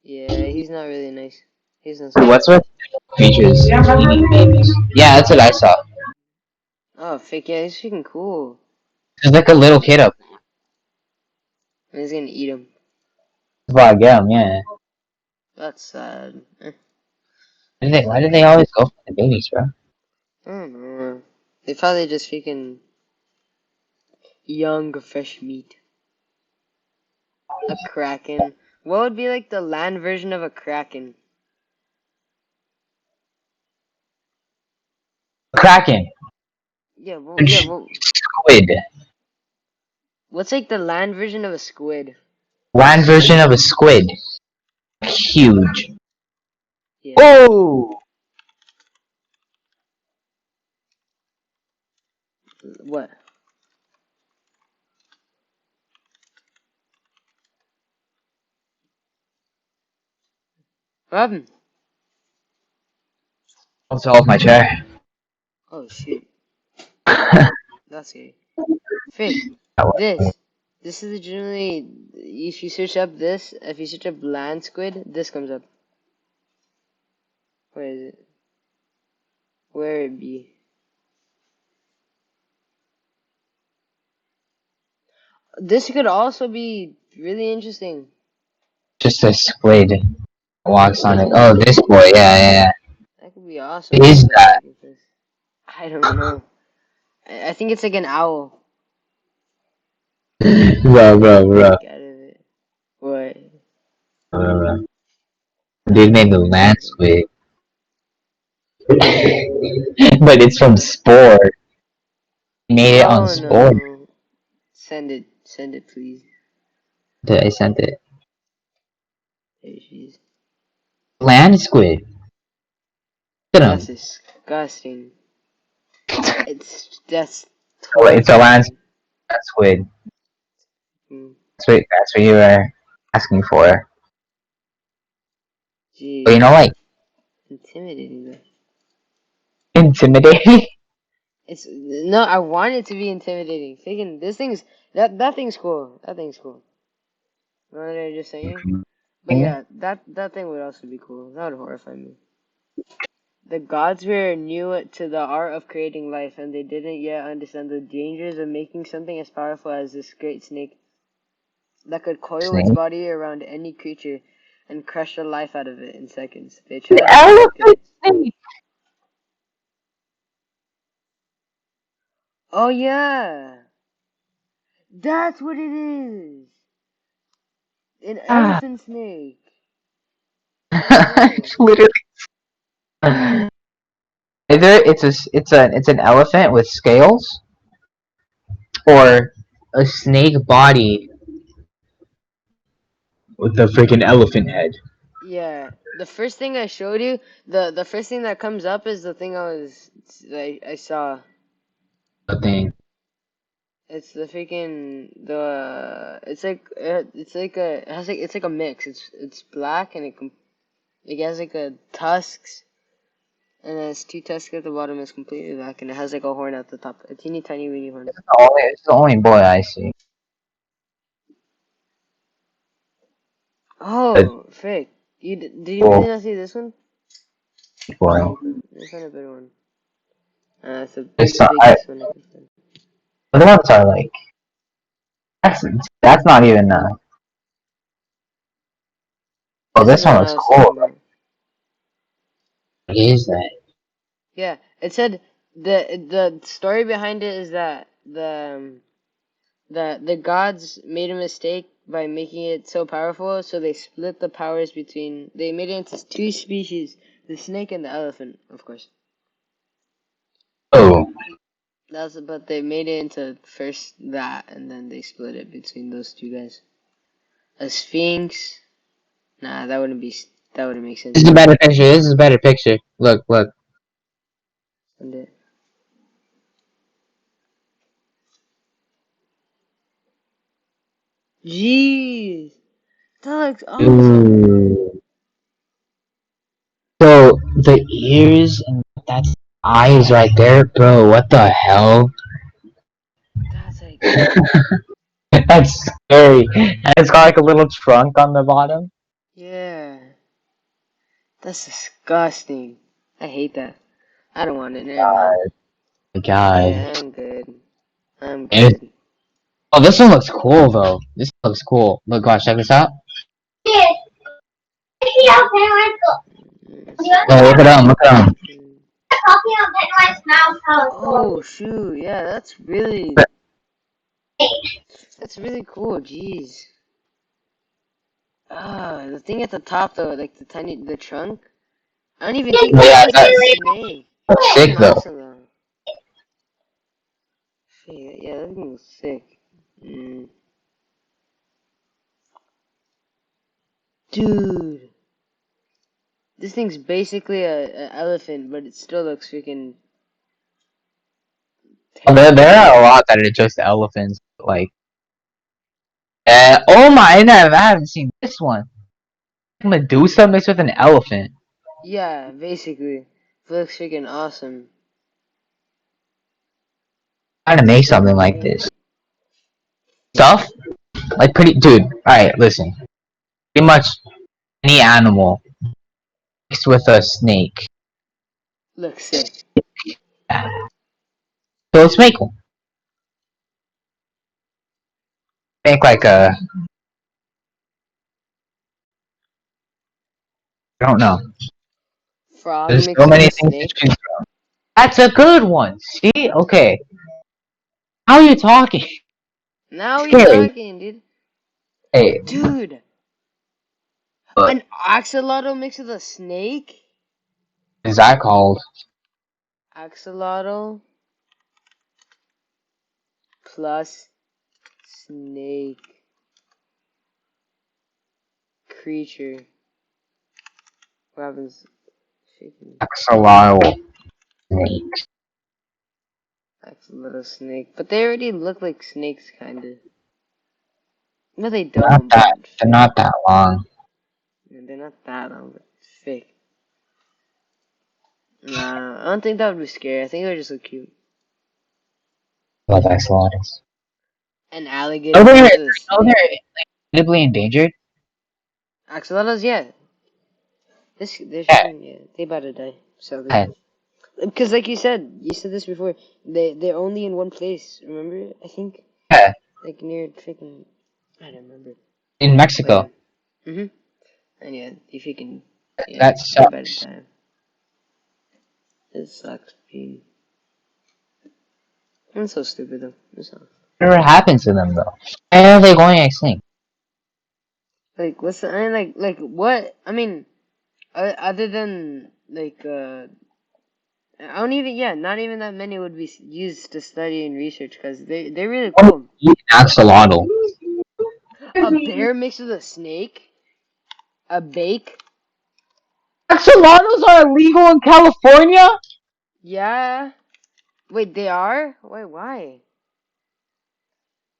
Yeah, he's not really nice. He's not so Dude, nice. what's with creatures eating babies? Yeah, that's what I saw. Oh, fake, yeah, he's freaking cool. There's like a little kid up. And he's gonna eat him. That's why I get 'em, yeah. That's sad. Why do they always go for the babies, bro? I don't know. They probably just freaking young, fresh meat. A kraken. What would be like the land version of a kraken? Kraken. Yeah, well, Squid. what's like the land version of a squid? Land version of a squid. Huge. Yeah. Oh! What? What happened? What's off my chair? Oh shoot. That's scary. Fake. This. This is generally, if you search up this, if you search up land squid, this comes up. Where is it? Where it be? This could also be really interesting. Just a squid walks on it. Oh, this boy. Yeah. That could be awesome. What is Let's that? look at this. I don't know. I think it's like an owl. Bro. Out of it. What? They made the land squid. But it's from Spore. They made it on No, Spore. no. Send it, please. I sent it. There she is. Land squid. Look at That's him. disgusting. That's Oh, it's a land torture. squid. Mm, That's what you were asking for. But you Jeez. know, like, Intimidating though. intimidating? It's no, I want it to be intimidating. Thinking this thing's that thing's cool. That thing's cool. You know what I'm just saying? But yeah, that thing would also be cool. That would horrify me. The gods were new to the art of creating life, and they didn't yet understand the dangers of making something as powerful as this great snake that could coil its Snake? body around any creature and crush the life out of it in seconds. They The tried to protect it. elephant snake! Oh yeah, that's what it is. An Ah. elephant snake. Oh. It's literally. Either it's an elephant with scales, or a snake body with a freaking elephant head. Yeah, the first thing I showed you, the first thing that comes up is the thing I saw. I think. It's the freaking it's like a it has like it's like a mix. It's black and it has like a tusks and it has two tusks at the bottom. It's completely black and it has like a horn at the top, a teeny tiny weeny horn. It's the only boy I see. Oh, frick! Did you Cool really not see this one? boy. Let's find a better one. It's the I, biggest one I can find. other ones are like that's that's not even. Oh, This is this the one one I looks was cool. talking about. What is that? Yeah, it said the story behind it is that the gods made a mistake by making it so powerful, so they split the powers between. They made it into two species: the snake and the elephant, of course. Oh, But they made it into first that, and then they split it between those two guys. A sphinx? Nah, that wouldn't make sense. this is a better picture. This is a better picture. Look, look. And jeez, that looks awesome. Ooh. So the ears and that's eyes right there, bro. What the hell? That's like, That's scary. And it's got like a little trunk on the bottom. yeah, that's disgusting. I hate that. I don't want it. Never mind. God. Yeah, I'm good. I'm It- good. oh, this one looks cool though. This looks cool. Look, gosh, check this out. Yes. Copy of Pennywise. Oh, look at them. Look at them. Copy of Pennywise mouse house. Oh shoot, yeah, that's really cool. Jeez. Ah, the thing at the top though, like the trunk. I don't even think Yeah, that's like a snake. that's sick That's though. awesome though. Yeah, that thing was sick. Mm. Dude, this thing's basically a elephant, but it still looks freaking Oh, there terrifying. are a lot that are just elephants. Like, oh my, I haven't seen this one. Medusa mixed with an elephant. Yeah, basically, it looks freaking awesome. Trying to make something like this stuff. Like, pretty dude. All right, listen. Pretty much any animal mixed with a snake. Looks sick. So let's make one. Make like a. I don't know. Frog There's mixed so with many a things to snake. choose from. That's a good one. See? Okay. How are you talking? Now we Scary. talking, dude. Hey, Dude, what an axolotl mixed with a snake. is that called? Axolotl plus snake creature. What happens? Shaking Axolotl snake. axolotl snake. But they already look like snakes, kinda. No, they Not don't. that. But They're not that long. they're not that long, but fake. Nah, I don't think that would be scary. I think they would just look cute. Love axolotls. An alligator Oh, mixed they're with a snake. critically endangered. Axolotls, yeah. They're Yeah. freaking, yeah. They about to die. So Yeah. because like you said this before. They're only in one place. Remember? I think Yeah, like near freaking. I don't remember. in But Mexico. yeah. Mhm. And yeah, if you can, yeah, That they better sucks. die. It sucks being. It's so stupid though. It's not. Whatever happened to them though? Why are they going extinct? Like what's the? I mean, like what? I mean, other than like I don't even. Yeah, not even that many would be used to study and research because they're really cool. Eat axolotl. A bear mixed with a snake. A bake. Axolotls are illegal in California? Yeah. Wait, they are? Wait, why?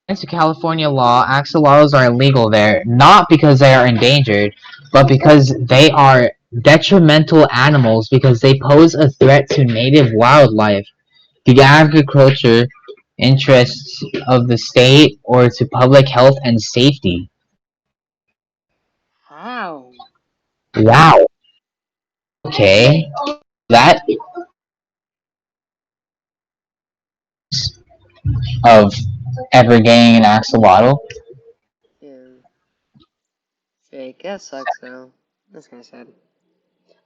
Thanks to California law, axolotls are illegal there, not because they are endangered, but because they are detrimental animals because they pose a threat to native wildlife, the agriculture interests of the state, or to public health and safety. How? Wow. Okay. That of ever getting an axolotl. Yeah. Fake. That sucks though. That's kind of sad.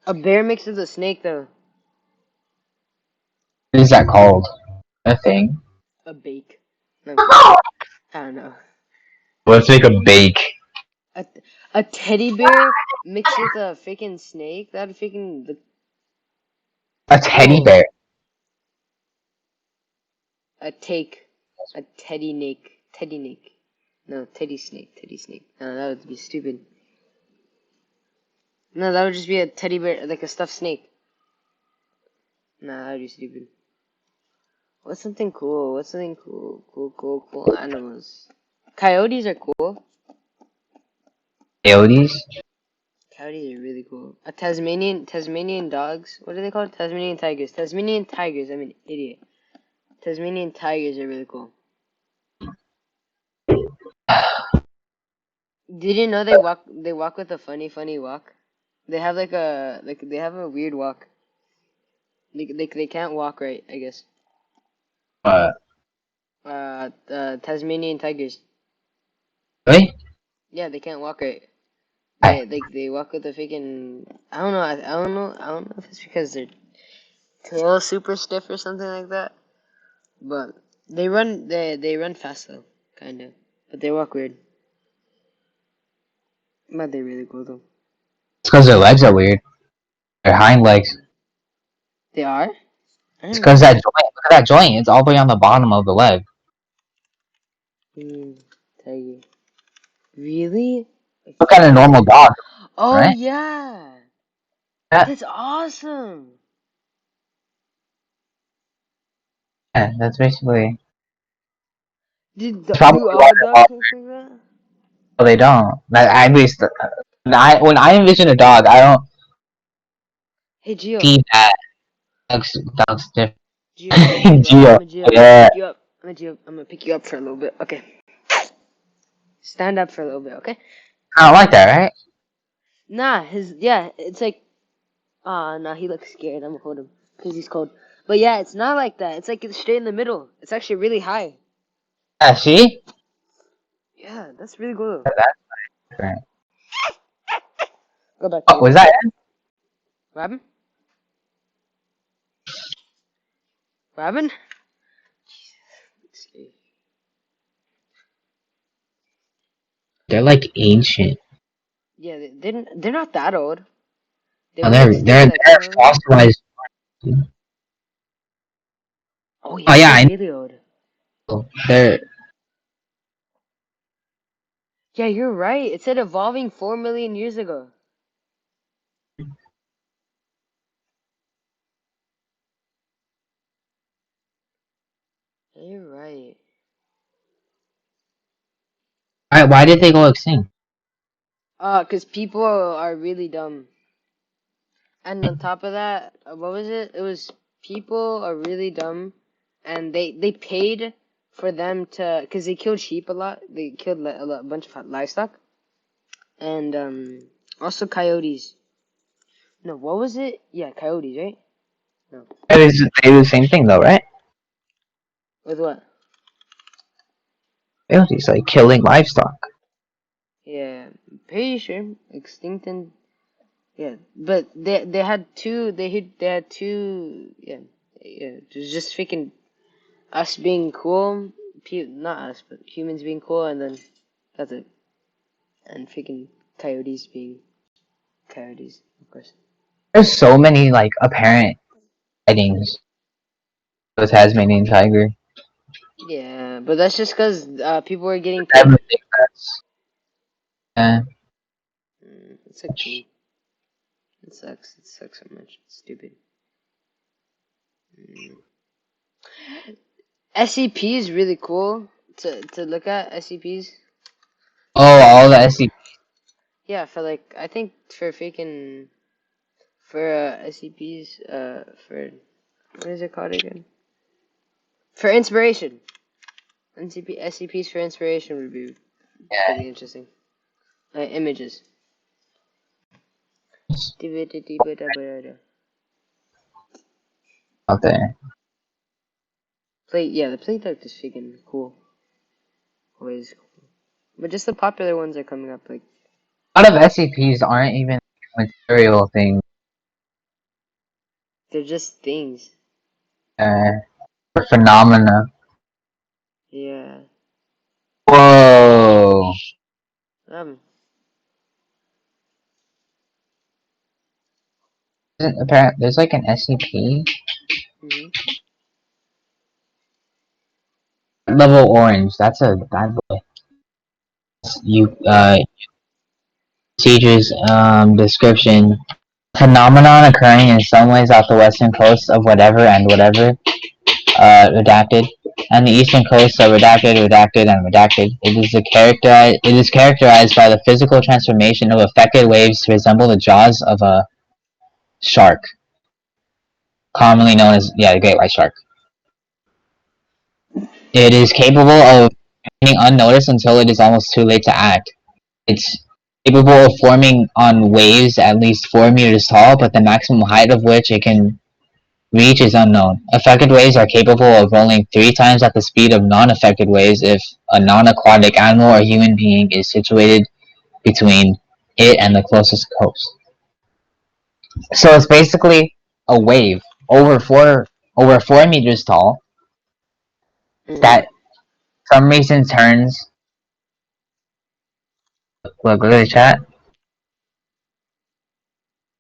A bear mixed with a snake though. What is that called? A thing? A bake. No, Oh, I don't know. Let's make a bake. A, a teddy bear mixed with a freaking snake? That'd freaking look A teddy cool. bear. A take. A teddy snake. Teddy snake. No, teddy snake. Teddy snake. No, that would be stupid. No, that would just be a teddy bear, like a stuffed snake. Nah, that would be stupid. What's something cool? What's something cool? Cool animals. Coyotes are cool. Coyotes. Coyotes are really cool. A Tasmanian dogs. What are they called? Tasmanian tigers. Tasmanian tigers. I'm an idiot. Tasmanian tigers are really cool. Did you know they walk with a funny walk? They have they have a weird walk. They can't walk right, I guess. Uh, Tasmanian tigers. really? Yeah, they can't walk right. Hi. They walk with a freaking I don't know, I don't know if it's because their tail super stiff or something like that. But they run fast though, kinda. But they walk weird. But they're really cool though. It's because their legs are weird. Their hind legs. They are? I It's didn't know because that that. joint. Look at that joint. It's all the way on the bottom of the leg. Tiger. Really? Look at a normal dog, Oh right? yeah! Yeah, That's awesome! yeah, that's basically. Do Probably why all they're dogs look like that? well, they don't. At least when I envision a dog, I don't Hey Gio. see that. Dogs different. Gio, I'm gonna pick you up. Geo. I'm gonna Yeah. pick you up. I'm gonna pick you up for a little bit. Okay. Stand up for a little bit, okay? I don't like that, right? Nah, it's like nah, he looks scared. I'm gonna hold him because he's cold. But yeah, it's not like that. It's like it's straight in the middle. It's actually really high. Yeah. See. Yeah, that's really cool. That's different. Go back to Oh, you. was that? Robin? Robin? They're like ancient. Yeah, they're not that old. They Oh, went extinct like they're how? fossilized. Oh Oh yeah, yeah, they're I really old. know. They're Yeah, you're right. It said evolving 4 million years ago. Yeah, you're right. why did they go extinct? 'Cause people are really dumb. And on top of that, what was it? It was people are really dumb, and they paid for them to, cause they killed sheep a lot. They killed a bunch of livestock, and also coyotes. No, what was it? Yeah, coyotes, right? No, They do the same thing though, right? with what? It's like killing livestock. Yeah, pretty sure extinct and yeah, but they had two. They had two. Yeah, yeah. It was just freaking us being cool, not us, but humans being cool, and then that's it. And freaking coyotes being coyotes, of course. There's so many like apparent sightings of the Tasmanian tiger. Yeah, but that's just because people were getting I paid. would think that's It's a cool. It sucks. It sucks so much. It's stupid. Mm. SCP is really cool to look at. SCPs. oh all the SC. Yeah, for like I think for freaking for SCPs for what is it called again? For inspiration. SCPs for inspiration would be Yeah. pretty interesting. Images. Out there. Yeah, the play type is freaking cool. Always cool. But just the popular ones are coming up. Like A lot of SCPs aren't even material things. they're just things. Or phenomena. Whoa. Apparently, there's like an SCP. Mm-hmm. Level orange. That's a bad boy. You procedures description. Phenomenon occurring in some ways off the western coast of whatever and whatever. Redacted. And the eastern coast are redacted, redacted, and redacted. It is characterized by the physical transformation of affected waves to resemble the jaws of a shark, commonly known as the great white shark. It is capable of remaining unnoticed until it is almost too late to act. It's capable of forming on waves at least 4 meters tall, but the maximum height of which it can reach is unknown. Affected waves are capable of rolling 3 times at the speed of non-affected waves if a non-aquatic animal or human being is situated between it and the closest coast. So it's basically a wave over 4 meters tall that for some reason turns. Look at the chat.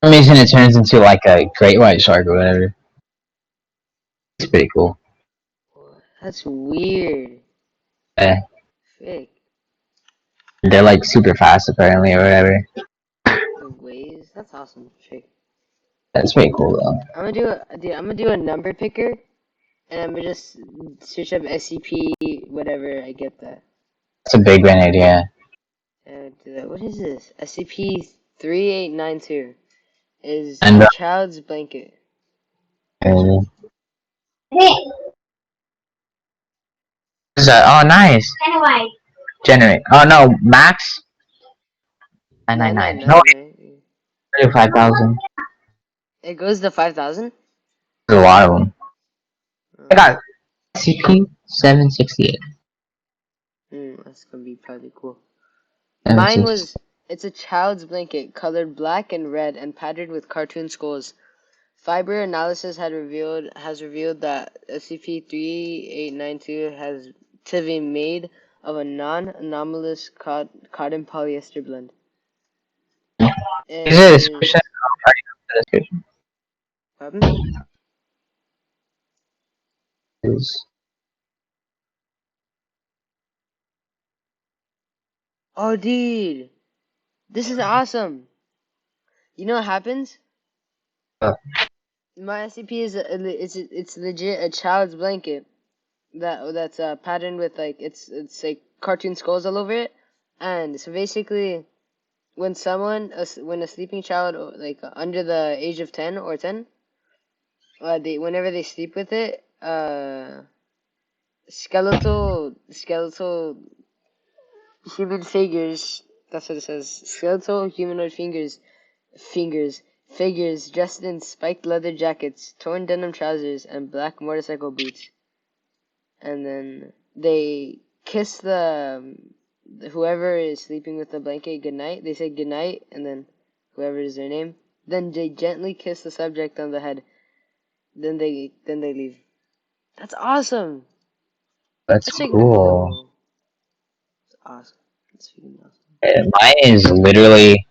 For some reason it turns into like a great white shark or whatever. It's pretty cool. That's weird. Yeah. Fake. They're like super fast apparently or whatever. The waves. That's awesome. Fake. That's pretty cool though. I'm gonna do a number picker, and I'm gonna just search up SCP whatever I get that. That's a big brain idea. What is this? SCP-3892 is And Child's Blanket. Hey, oh, nice. anyway. Generate. Oh no, max. 999. No, 5,000. It goes to 5,000? There's a lot of them. I got SCP-768. That's gonna be probably cool. Mine was, it's a child's blanket, colored black and red and patterned with cartoon skulls. Fiber analysis has revealed that SCP-3892 has to be made of a non-anomalous cotton polyester blend. Is it a description? Pardon? Oh, dude, this is awesome. You know what happens? My SCP is it's legit a child's blanket that's patterned with like it's like cartoon skulls all over it, and so basically when a sleeping child like under the age of 10 or 10, whenever they sleep with it, skeletal human figures, that's what it says, skeletal humanoid figures dressed in spiked leather jackets, torn denim trousers, and black motorcycle boots. And then they kiss whoever is sleeping with the blanket goodnight. They say goodnight, and then whoever is their name. Then they gently kiss the subject on the head. Then they leave. That's awesome. That's cool. That's awesome. That's freaking awesome. Mine is literally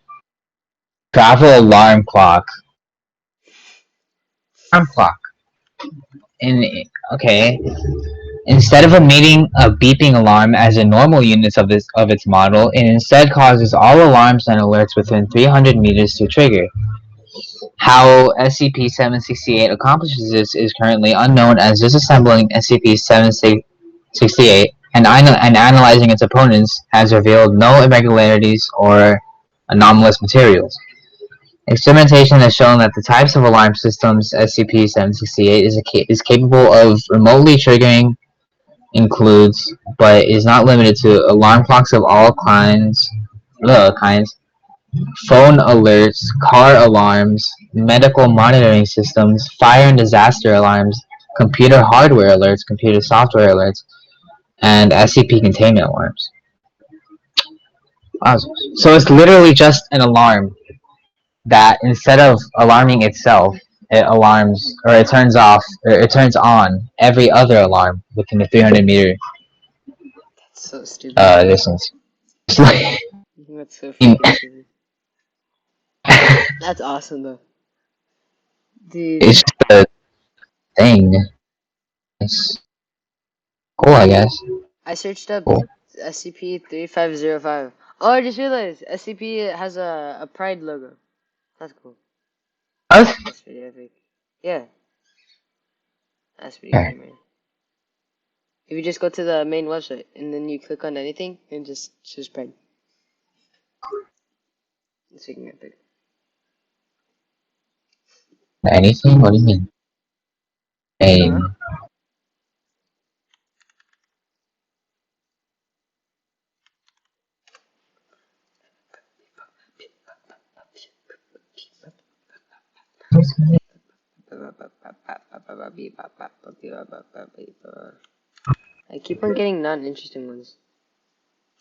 travel alarm clock. Alarm clock. Okay. Instead of emitting a beeping alarm as in normal units of its model, it instead causes all alarms and alerts within 300 meters to trigger. How SCP-768 accomplishes this is currently unknown, as disassembling SCP-768 and analyzing its opponents has revealed no irregularities or anomalous materials. Experimentation has shown that the types of alarm systems SCP-768 is capable of remotely triggering includes, but is not limited to, alarm clocks of all kinds, phone alerts, car alarms, medical monitoring systems, fire and disaster alarms, computer hardware alerts, computer software alerts, and SCP containment alarms. So it's literally just an alarm that instead of alarming itself, it alarms, or it turns off, or it turns on every other alarm within the 300 meter. That's So stupid. distance. It's like, That's so freaking stupid. That's awesome though. Dude, it's just a thing. It's cool, I guess. I searched up Cool. SCP-3505. Oh, I just realized SCP has a pride logo. That's cool. Us? That's pretty epic. Yeah, that's pretty Okay. cool, man. If you just go to the main website and then you click on anything and just choose pride. It's freaking epic. Anything? What do you mean? Huh? Aim. I keep on getting non-interesting ones.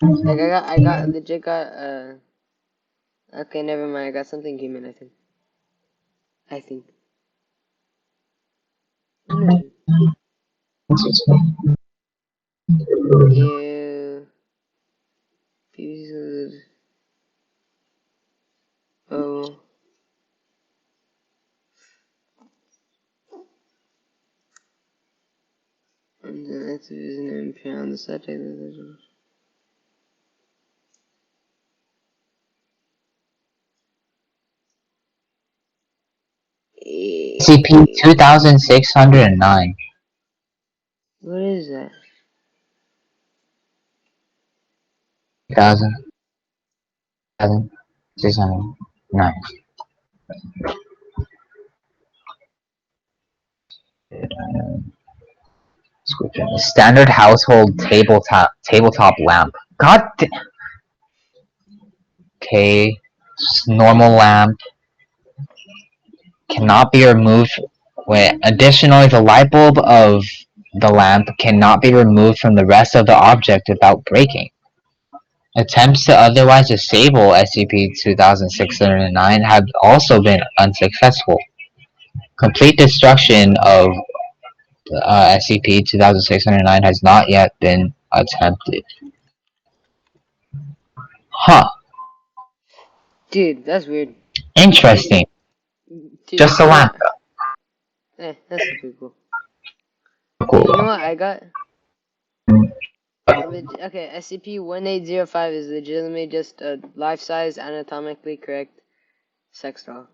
Like I legit got okay, never mind. I got something human. I think. What is it? Ew. Pieces. Oh. And then active username appear on the subject. SCP-2609. What is that? 2609. Standard household tabletop lamp. Okay. Normal lamp cannot be removed. Wait. Additionally, the light bulb of the lamp cannot be removed from the rest of the object without breaking. Attempts to otherwise disable SCP-2609 have also been unsuccessful. Complete destruction of SCP-2609 has not yet been attempted. Huh. Dude, that's weird. Interesting. Dude, Just a you know lamp. what? That's pretty cool. Dude, you know Cool. what I got? Okay, SCP-1805 is legitimately just a life-size, anatomically correct sex doll.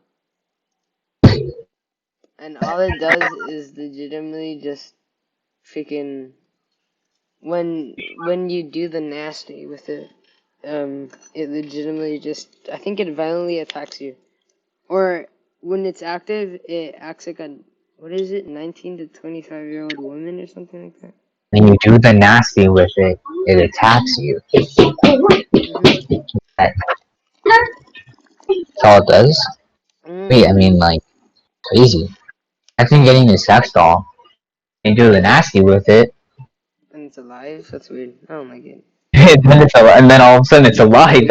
And all it does is legitimately just freaking when you do the nasty with it, it legitimately just I think it violently attacks you. Or when it's active, it acts like a what is it, 19 to 25-year-old woman or something like that. When you do the nasty with it, it attacks you. That's all it does. Wait, I mean, like, crazy. I think getting a sex doll and do the nasty with it, And it's alive. That's weird. I don't like it. and then all of a sudden it's alive.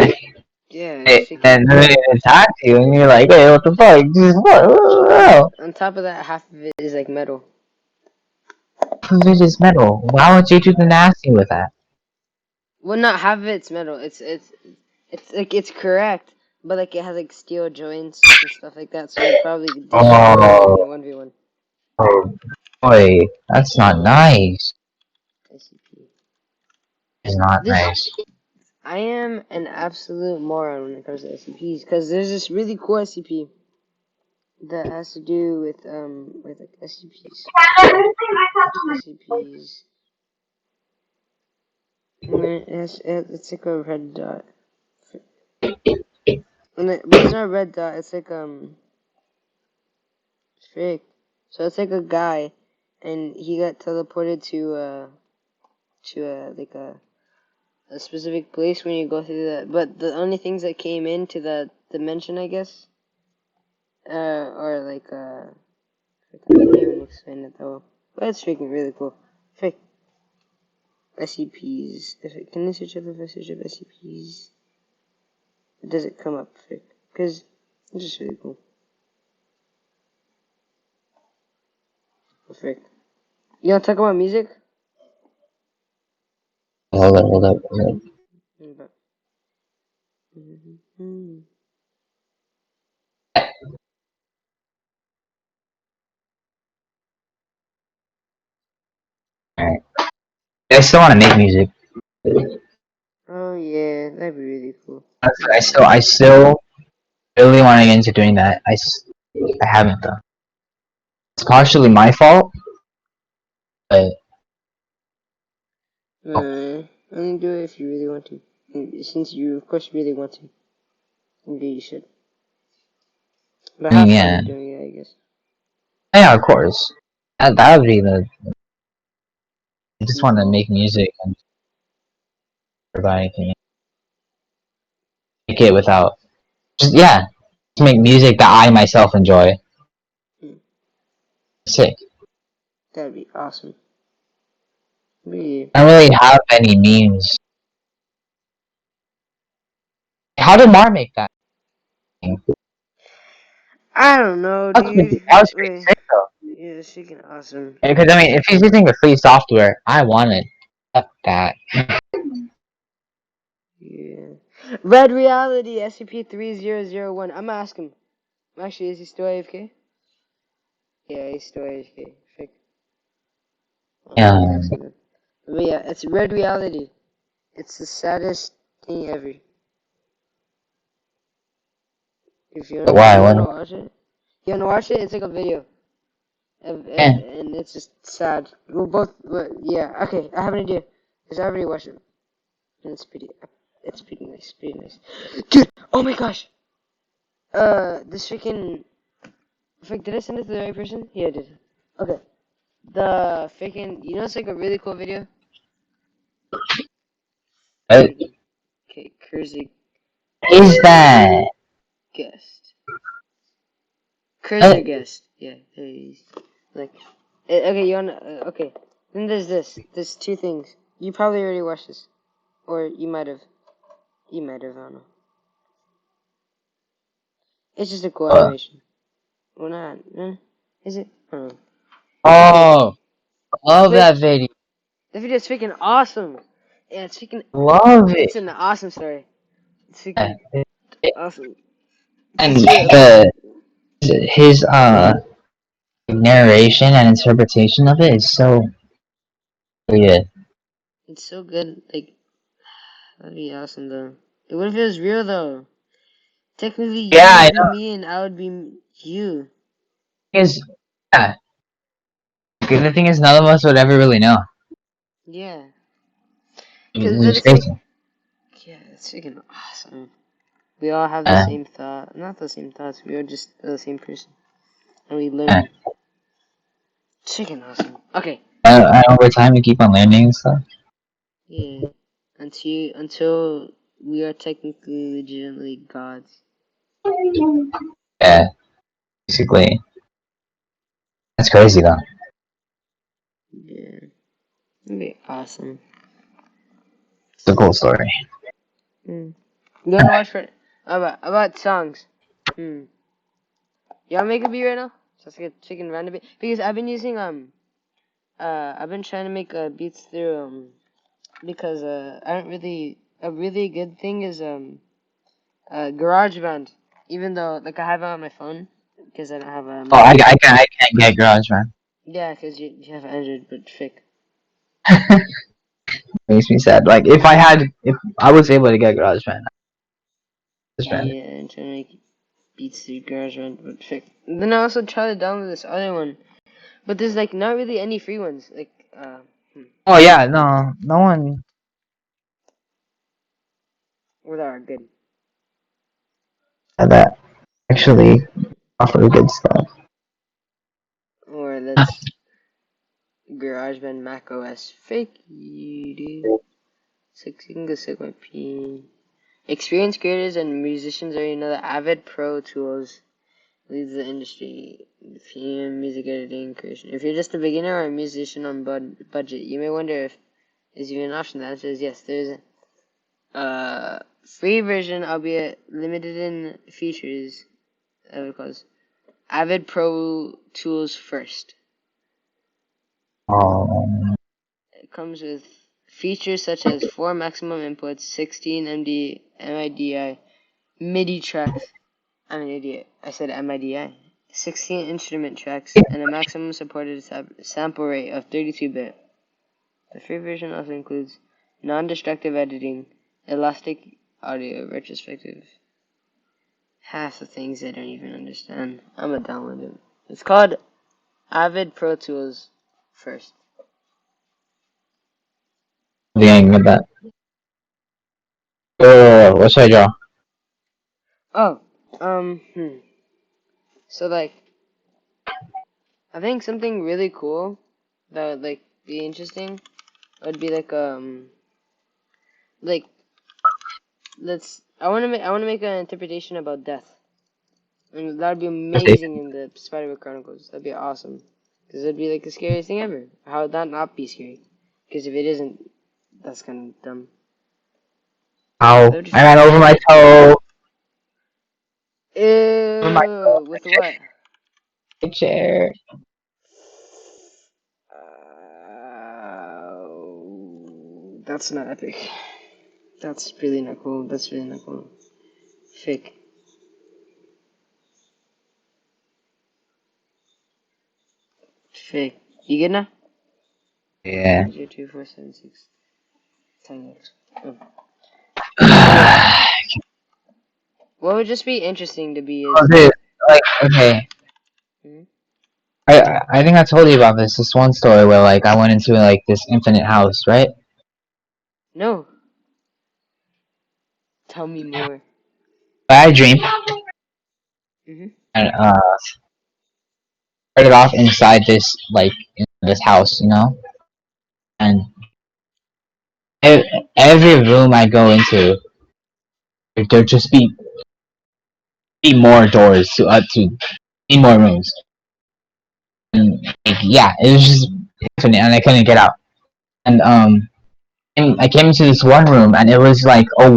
Yeah, it's And freaking. then it attacks you, and you're like, hey, what the fuck? On top of that, half of it is like metal. This is metal. Why would you do the nasty with that? Well, not half of it's metal. It's like it's correct, but like it has like steel joints and stuff like that. So you'd probably destroy it in Oh, a 1v1. boy, that's not nice. SCP. It's not This nice. I am an absolute moron when it comes to SCPs because there's this really cool SCP that has to do with like SCPs. And then it's like a red dot. But it's not a red dot. It's like frick. So it's like a guy, and he got teleported to like a specific place when you go through that. But the only things that came into that dimension, I guess, are like I can't even explain it though. But it's freaking really cool. Frick. SCPs. Can I search up if I search up SCPs? Does it come up? Frick. Because it's just really cool. Oh, frick. You wanna talk about music? hold up. But, mhm. Alright. I still want to make music. Oh yeah, that'd be really cool. Honestly, I still really want to get into doing that. I haven't though. It's partially my fault, but Only do it if you really want to. And since you, of course, really want to, maybe you should. But I mean, have fun yeah, with doing it, I guess. yeah, of course. That would be the. I just want to make music and everybody can make it without. Just yeah, just make music that I myself enjoy. Mm. Sick. That'd be awesome. Be I don't really have any memes. How did Mar make that? I don't know, That dude. was pretty Wait. sick though. Yeah, it's freaking awesome. Because I mean, if he's using the free software, I want it. Fuck that. Yeah. Red Reality SCP-3001. I'm gonna ask him. Actually, is he still AFK? Yeah, he's still AFK. Frick. Yeah. But yeah, it's Red Reality. It's the saddest thing ever. If you Why? wanna What? watch it, you wanna watch it? It's like a video, Yeah. and it's just sad. Yeah. Okay, I have an idea. Cause I already watched it, and it's pretty nice, pretty nice. Dude, oh my gosh. This freaking, frick, did I send it to the right person? Yeah, I did. Okay. The freaking, it's like a really cool video. What Okay, Kurzik is that? guest. What? Cursor guest. Yeah, he's like, okay, you wanna, okay. Then there's this. There's two things. You probably already watched this, or you might have. You might have. I don't know. It's just a cool animation. Well, not. Is it? I don't know. Oh, love Fake. that video. The video's freaking awesome. Yeah, it's freaking. Love it. It's an awesome story. It's Yeah. freaking awesome. And Cause yeah, his narration and interpretation of it is so good. it's so good. Like that'd be awesome though. What if it was real though? Technically, Yeah, you I would be know. me and I would be you. Because yeah, the thing is, none of us would ever really know. Yeah. Cause It's it's like, crazy. yeah, it's freaking awesome. We all have the Uh, same thought. Not the same thoughts. We are just the same person, and we uh, learn. Freaking awesome. Okay. over time, we keep on learning and stuff. Yeah. Until we are technically legitimately gods. Yeah, basically, that's crazy though. Yeah. It'd be awesome. It's a cool story. Mm. You wanna watch for about songs? Hmm. Y'all make a beat right now? Just like a chicken random beat because I've been using I've been trying to make beats through because I don't really a really good thing is GarageBand. Even though like I have it on my phone because I don't have a Oh, Mac. I can't get Garage, man. Yeah, because you have Android, but fake. Makes me sad. Like if I was able to get Garage, man, just man. Yeah, and trying to make beats through GarageBand, but fake. And then I also try to download this other one, but there's like not really any free ones. Like Oh yeah, no, no one or that are good. had that actually offer good stuff. Or that's GarageBand Mac OS. Fake you, dude. Succeeding the Sigma P. Experienced creators and musicians already know that Avid Pro Tools leads the industry. PM music editing creation. If you're just a beginner or a musician on budget, you may wonder if is even an option. The answer is yes. There's a free version, albeit limited in features. Because Avid Pro Tools first. Um, It comes with Features such as 4 maximum inputs, 16 MIDI, MIDI tracks. I'm an idiot. I said MIDI. 16 instrument tracks, and a maximum supported sample rate of 32-bit. The free version also includes non-destructive editing, elastic audio, retrospective. Half the things I don't even understand. I'm gonna download it. It's called Avid Pro Tools first. Dealing with that. What should I draw? Oh, So like, I think something really cool that would like be interesting would be like I want to make an interpretation about death, and that'd be amazing in the Spider-Man Chronicles. That'd be awesome, because it'd be like the scariest thing ever. How would that not be scary? Because if it isn't, that's kind of dumb. Ow! That would I ran over my toe. Ew, with what? The chair. That's not epic. That's really not cool. That's really not cool. Fake. Fake. You good now? Yeah. 0, 2, 4, 7, 6. 10 years. Oh. What would just be interesting to be is Dude, like, okay. Mhm. I think I told you about this one story where like I went into like this infinite house, right? No. Tell me more. I had a dream Mm-hmm. and started off inside this like in this house, you know? And every room I go into there just be more doors to be more rooms. And like, yeah, it was just infinite and I couldn't get out. And I came into this one room and it was like a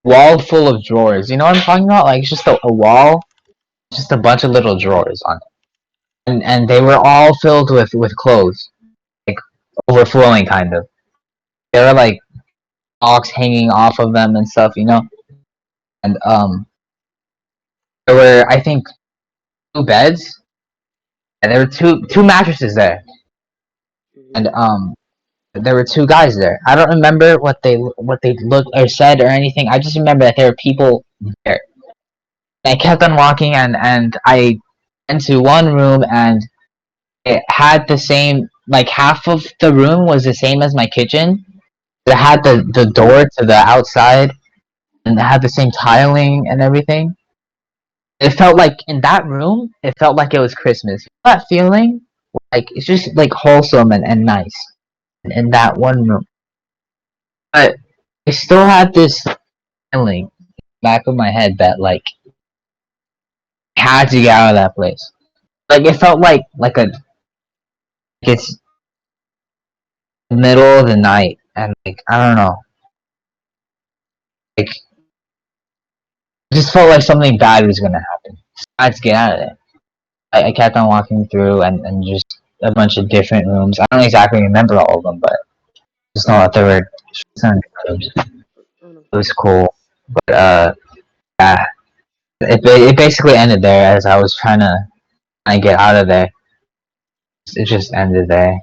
wall full of drawers. You know what I'm talking about? Like it's just a wall, just a bunch of little drawers on it, and they were all filled with clothes, like overflowing kind of. There were like socks hanging off of them and stuff, you know. And there were I think 2 beds, and there were two mattresses there, Mm-hmm. and there were 2 guys there. I don't remember what they looked or said or anything. I just remember that there were people there. I kept on walking and I went to one room and it had the same like half of the room was the same as my kitchen. It had the door to the outside and it had the same tiling and everything. It felt like in that room, it felt like it was Christmas. That feeling, like it's just like wholesome and nice in that one room. But I still had this feeling back of my head that like I had to get out of that place. Like it felt like it's the middle of the night and like I don't know. Like it just felt like something bad was gonna happen. I had to get out of there. I kept on walking through and just a bunch of different rooms. I don't exactly remember all of them, but just know that there were certain rooms. Oh, no. It was cool. But yeah. It basically ended there as I was trying to get out of there. It just ended there.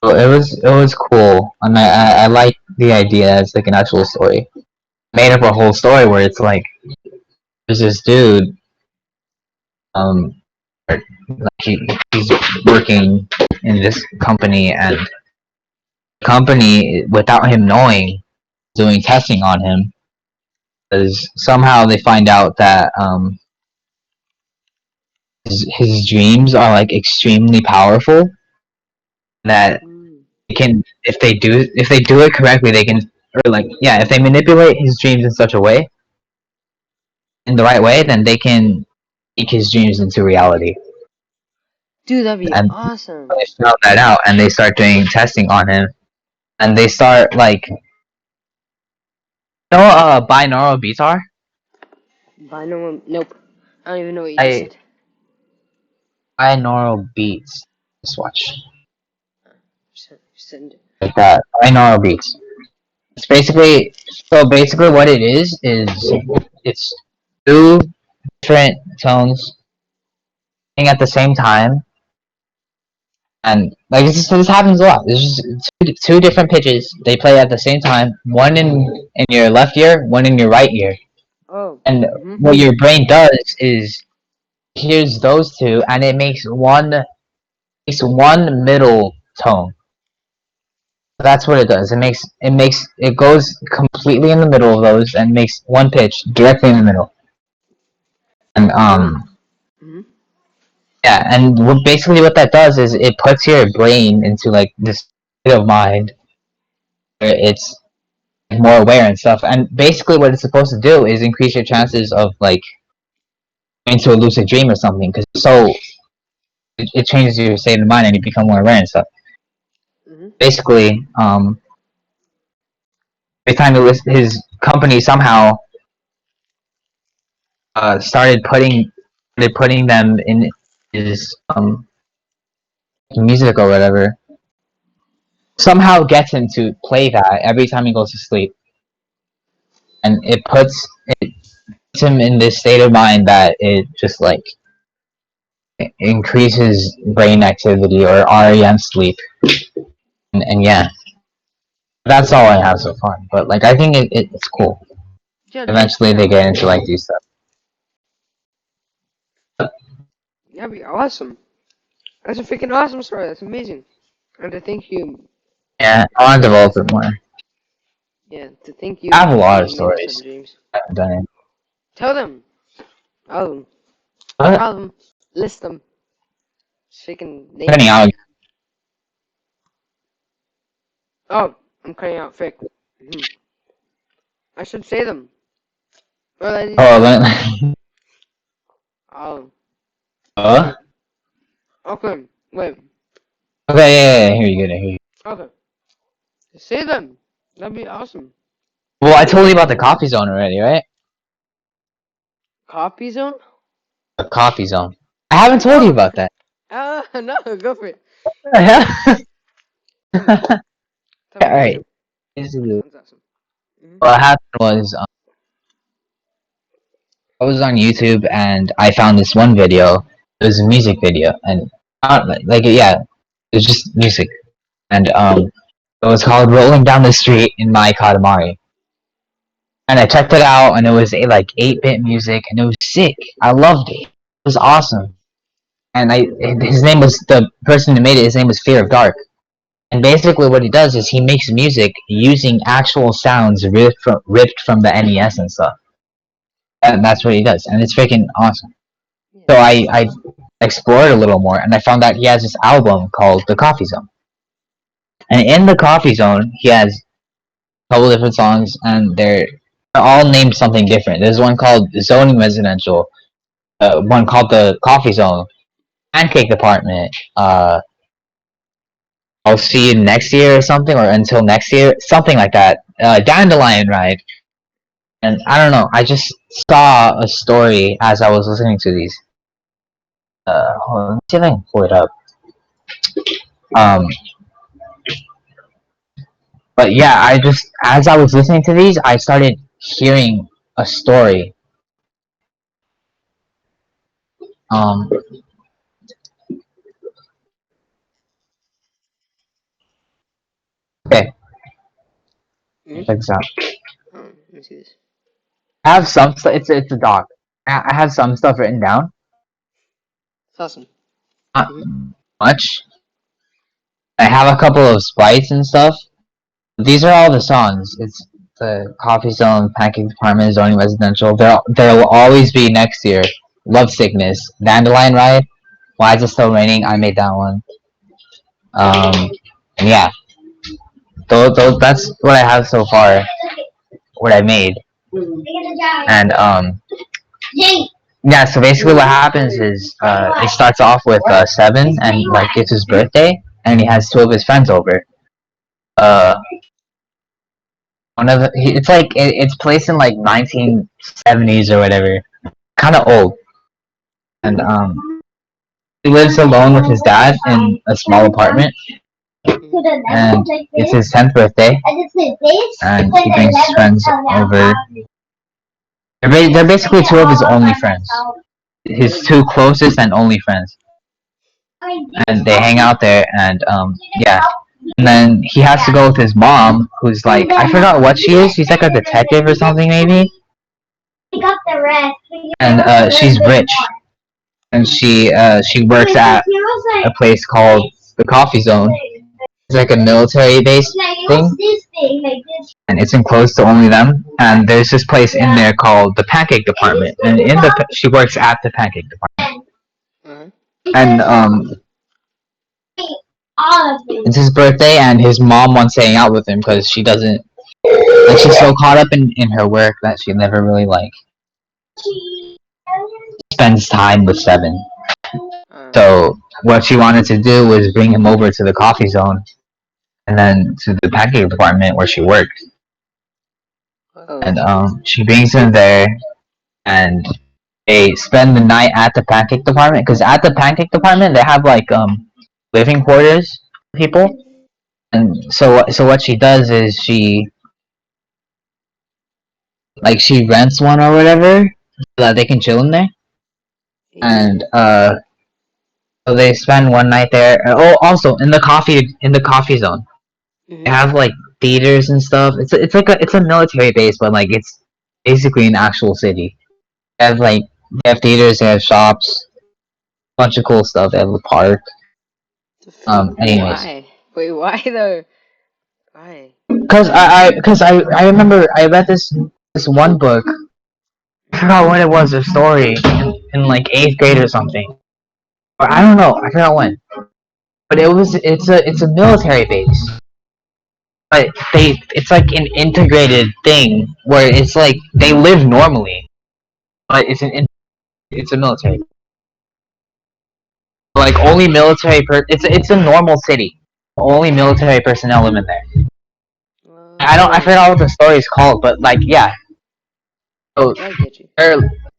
So it was cool. And I like the idea as like an actual story. Made up a whole story where it's like there's this dude like he's working in this company and the company without him knowing doing testing on him because somehow they find out that his dreams are like extremely powerful that Mm. they can if they do it correctly they can or like yeah if they manipulate his dreams in such a way in the right way then they can make his dreams into reality. Dude, that'd be And awesome. they found that out and they start doing testing on him and they start like you know binaural beats are Binaural. Nope. I don't even know what you just I said. binaural beats just watch Send. like that. Binaural beats. It's basically what it is it's two different tones playing at the same time, and like this happens a lot. There's just two different pitches. They play at the same time. One in your left ear, one in your right ear. Oh. And Mhm. what your brain does is hears those two, and it makes one middle tone. That's what it does. It goes completely in the middle of those and makes one pitch directly in the middle. And Mhm. yeah, and basically what that does is it puts your brain into like this state of mind where it's more aware and stuff. And basically what it's supposed to do is increase your chances of like into a lucid dream or something, because it changes your state of mind and you become more aware and stuff. Mhm. Basically, every time his company somehow started putting them in his music or whatever, somehow gets him to play that every time he goes to sleep, and it puts him in this state of mind that it just like increases brain activity or REM sleep, and yeah, that's all I have so far. But like I think it's cool. Yeah, Eventually they get into like these stuff. that'd be awesome. That's a freaking awesome story. That's amazing. And to thank you. Yeah, I want to develop it more. Yeah, to thank you. I have a for lot of giving me this stories. James. I haven't done it. Tell them. All of them. What? All of them. List them. Freaking name. Cutting out. Oh, I'm cutting out fake. I should say them. Well, I Oh, then. Oh. Huh? Okay. Wait. Okay, yeah, here you go, here you Okay. Say them. That'd be awesome. go. Well, I told you about the coffee zone already, right? Copy zone? The coffee zone. I haven't told you about that. No, go for it. Yeah. Tell me. Alright. Basically, Sounds awesome. what happened was I was on YouTube and I found this one video. It was a music video, and like yeah, it was just music, and it was called "Rolling Down the Street in My Katamari." And I checked it out, and it was like 8-bit music, and it was sick. I loved it. It was awesome. And the person who made it. His name was Fear of Dark. And basically, what he does is he makes music using actual sounds ripped from the NES and stuff. And that's what he does, and it's freaking awesome. So I explored a little more, and I found out he has this album called The Coffee Zone. And in The Coffee Zone, he has a couple different songs, and they're all named something different. There's one called Zoning Residential, one called The Coffee Zone, Pancake Department, I'll see you next year or something, or until next year, something like that. Dandelion Ride. And I don't know, I just saw a story as I was listening to these. Hold on, let me see if I can pull it up. But yeah, as I was listening to these, I started hearing a story. Okay, check this out. Let me see this. I have some stuff, it's a doc. I have some stuff written down. It's awesome. Not much. I have a couple of sprites and stuff. These are all the songs. It's the Coffee Zone, Pancake Department, Zoning Residential. There will always be next year. Love Sickness, Dandelion Ride. Why is it still raining? I made that one. And yeah, those that's what I have so far. What I made, and yeah. So basically, what happens is it starts off with 7, and like it's his birthday, and he has 2 of his friends over. It's like it's placed in like 1970s or whatever, kind of old, and he lives alone with his dad in a small apartment, to the and next like it's this. his 10th birthday, And it's like this. and Then he brings his friends over. They're basically two of his only friends, his two closest and only friends, and they hang out there, and yeah. And then he has to go with his mom, who's like, I forgot what she is. She's like a detective or something, maybe. We got the rest. And she's rich, and she works at a place called the Coffee Zone. It's like a military base thing, and it's enclosed to only them. And there's this place in there called the Pancake Department, and she works at the Pancake Department. And it's his birthday, and his mom wants to hang out with him because she doesn't. Like, she's so caught up in her work that she never really like spends time with Seven. So what she wanted to do was bring him over to the Coffee Zone, and then to the Pancake Department where she worked. And she brings him there, and they spend the night at the Pancake Department, because at the Pancake Department they have like living quarters for people. And so what she does is she rents one or whatever so that they can chill in there. And so they spend one night there. Oh, also in the coffee zone, they have like theaters and stuff. It's a military base, but like it's basically an actual city. They have theaters, they have shops, a bunch of cool stuff. They have a park. Anyways. Wait, why though? Why? Because I remember I read this one book. I forgot what it was, a story in like 8th grade or something. Or I don't know, I forgot when. But it's a military base. But it's like an integrated thing where it's like they live normally, but it's a military. Like only military it's a normal city. Only military personnel live in there. I forgot what the story is called, but like yeah. So I get you.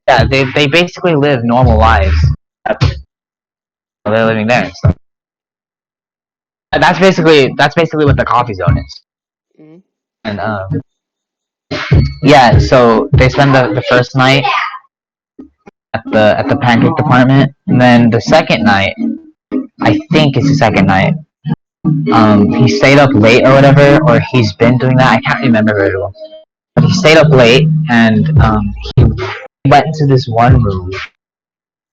They basically live normal lives. They're living there and stuff. And that's basically what the Coffee Zone is. Mm-hmm. And yeah, so they spend the first night at the Pancake Department, and then the second night, I think it's the second night. He stayed up late or whatever, or he's been doing that. I can't remember very well. But he stayed up late, and he went into this one room.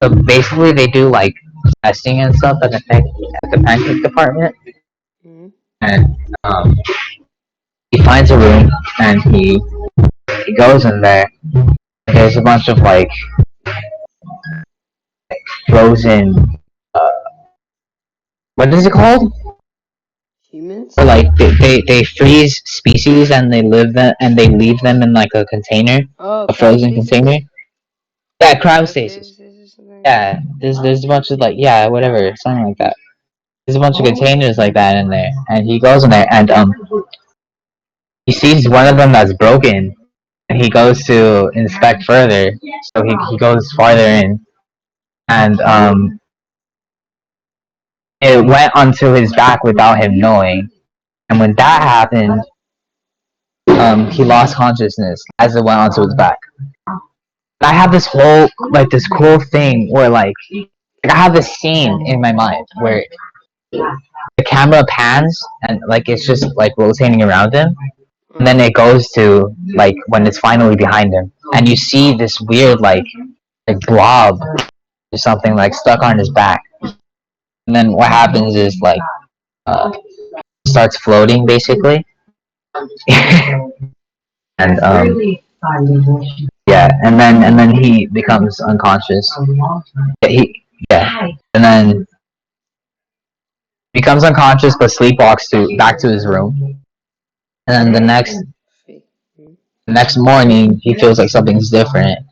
So basically, they do like testing and stuff at the Pancake Department. Mm-hmm. And he finds a room, and he goes in there. There's a bunch of like frozen. What is it called? Humans? Or like they freeze species and they leave them in like a container, a frozen container. Yeah, cryostasis. Yeah, there's a bunch of like whatever, something like that. There's a bunch of containers like that in there, and he goes in there and he sees one of them that's broken, and he goes to inspect further. So he goes farther in, and it went onto his back without him knowing. And when that happened, he lost consciousness as it went onto his back. And I have this whole this cool thing where like I have this scene in my mind where the camera pans and like it's just like rotating around him, and then it goes to like when it's finally behind him, and you see this weird like blob or something like stuck on his back. And then what happens is like starts floating basically. And yeah, and then he becomes unconscious. And then becomes unconscious but sleepwalks back to his room. And then the next morning he feels like something's different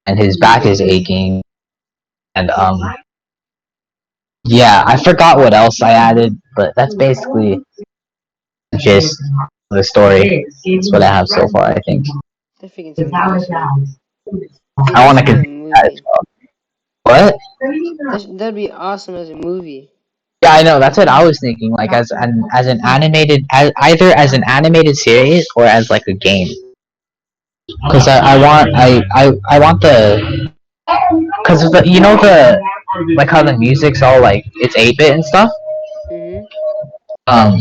and his back is aching. And yeah, I forgot what else I added, but that's basically the gist of the story. That's what I have so far, I think. I want to continue that as well. What? That'd be awesome as a movie. Yeah, I know. That's what I was thinking. Like as an animated, either as an animated series or as like a game. Because I want the because the like how the music's all like it's 8-bit and stuff. Mhm. Um,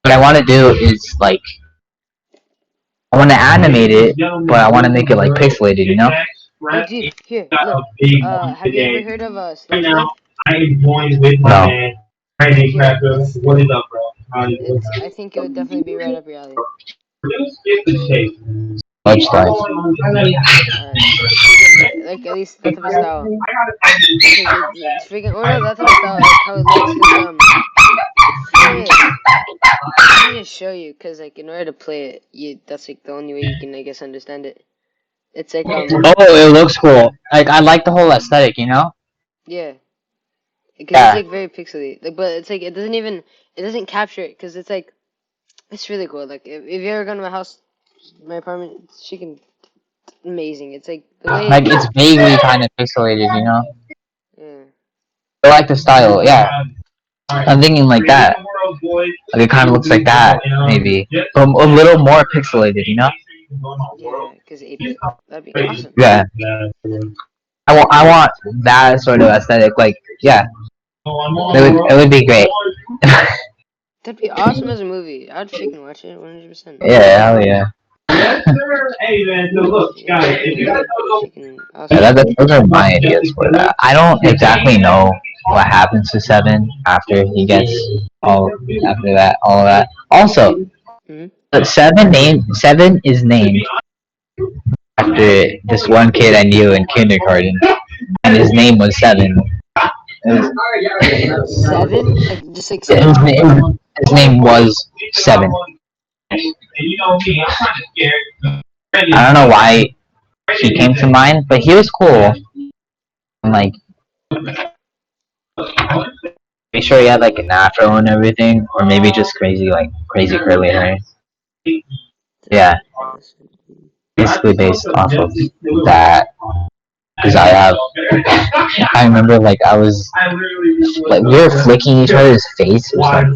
what I want to do is like I want to animate it, but I want to make it like pixelated. You know? Oh, dude, here, look. Have you ever heard of SpongeBob? No. Here, it's. I think it would definitely be right up your alley. Much life. It's freaking like at least that type of style. Cause it's freaking. Oh no, that type of style, like how it looks. Cause shit. Let me just show you. Cause like in order to play it, that's like the only way you can I guess understand it. It's like Oh, it looks cool. Like I like the whole aesthetic. You know? yeah. Because it's Yeah. like very pixely. Like, but it's like it doesn't capture it. Cause it's like it's really cool. Like if you ever go to my house, my apartment, it's freaking amazing. It's like the way. Like it's vaguely kind of pixelated. You know? Yeah. I like the style. Yeah. I'm thinking like that. Like it kind of looks like that, maybe, but a little more pixelated, you know? Yeah, because 8-bit. That'd be awesome. Yeah, I want that sort of aesthetic. Like, yeah, it would be great. That'd be awesome as a movie. I'd freaking watch it 100%. Yeah, hell yeah. Yeah, that'd be freaking Yeah, awesome. those are my ideas for that. I don't exactly know what happens to Seven after he gets all of that. Also, Hmm. but Seven is named after this one kid I knew in kindergarten, and his name was Seven. Seven? Like, just like His 7? name was Seven. I don't know why he came to mind, but he was cool. And like, make sure he had like an afro and everything, or maybe just crazy curly hair. Yeah, basically based off of that. Because I remember like we were flicking each other's face or something,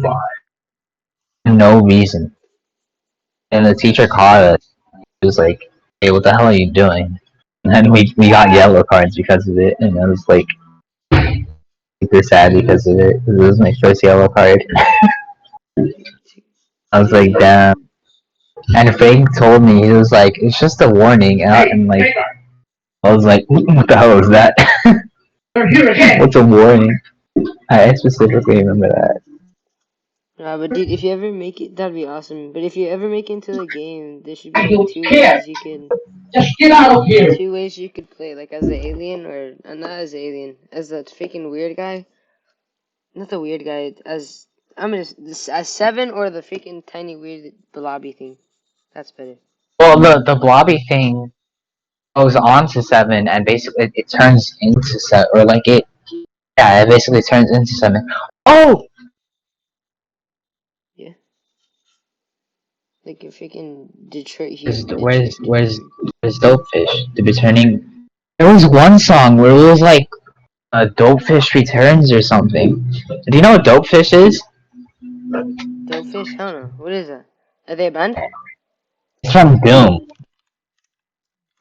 for no reason. And the teacher caught us. He was like, "Hey, what the hell are you doing?" And then we got yellow cards because of it, and I was like super sad because of it. Because it was my first yellow card. I was like, damn. And Frank told me he was like, "It's just a warning," and like I was like, "What the hell is that? What's a warning?" I specifically remember that. But dude, if you ever make it, that'd be awesome. But if you ever make it into the game, there should be like two ways you can. Two ways you could play, like as the alien or not as the alien, as the freaking weird guy. Not the weird guy, as I'm gonna as Seven or the freaking tiny weird blobby thing. That's better. Well, the blobby thing goes on to Seven, and basically it turns into Seven, or like it. Yeah, it basically turns into Seven. Oh, Yeah. Like a freaking Detroit where's Dopefish? The returning. There was one song where it was like Dopefish returns or something. Do you know what Dopefish is? Dopefish? I don't know. What is that? Are they a band? It's from Doom.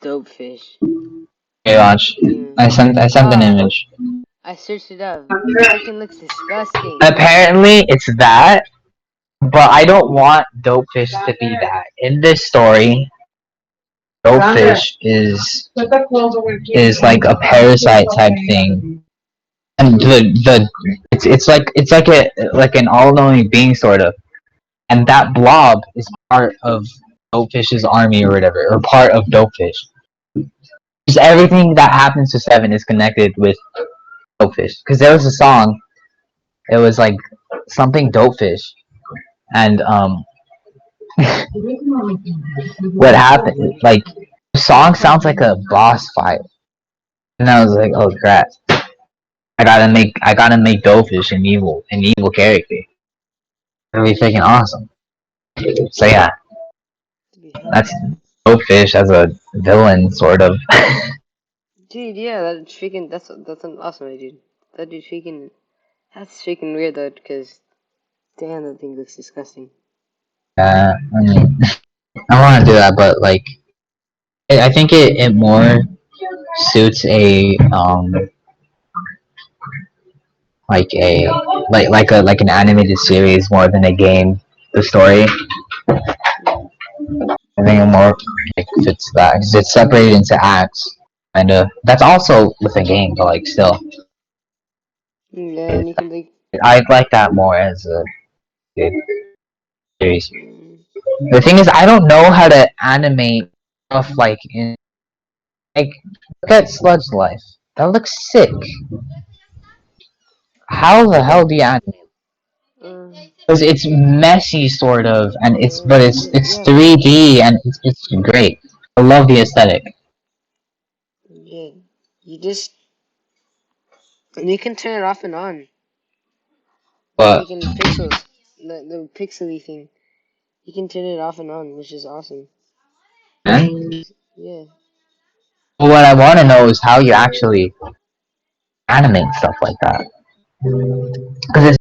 Dopefish. Okay, watch. I sent an Ah, image. I searched it up. It freaking looks disgusting. Apparently, it's that, but I don't want Dopefish to be that. In this story, Dopefish is like a parasite type thing, and it's like an all-knowing being sort of, and that blob is part of Dopefish's army or whatever, or part of Dopefish. Just everything that happens to Seven is connected with Dopefish. Because there was a song, it was like something Dopefish, and what happened? Like the song sounds like a boss fight, and I was like, oh crap! I gotta make Dopefish an evil character. It'll be freaking awesome. So yeah, that's Dopefish as a villain, sort of. Dude, yeah, that's an awesome idea. That'd be freaking That's freaking weird though, because damn, that thing looks disgusting. I mean, I want to do that, but like, I think it more suits a like an animated series more than a game. The story, Mm. I think it more like fits that because it's separated into acts. And that's also with a game, but like still, Yeah, and you can like. I'd like that more as a good series. Mm. The thing is, I don't know how to animate stuff like in like look at Sludge Life. That looks sick. How the hell do you animate? Because it's messy, sort of, and it's Yeah, 3D and it's great. I love the aesthetic, yeah. You just and you can turn it off and on, but like in pixels, the pixely thing. You can turn it off and on, which is awesome. man, Yeah. what I want to know is how you actually animate stuff like that. Because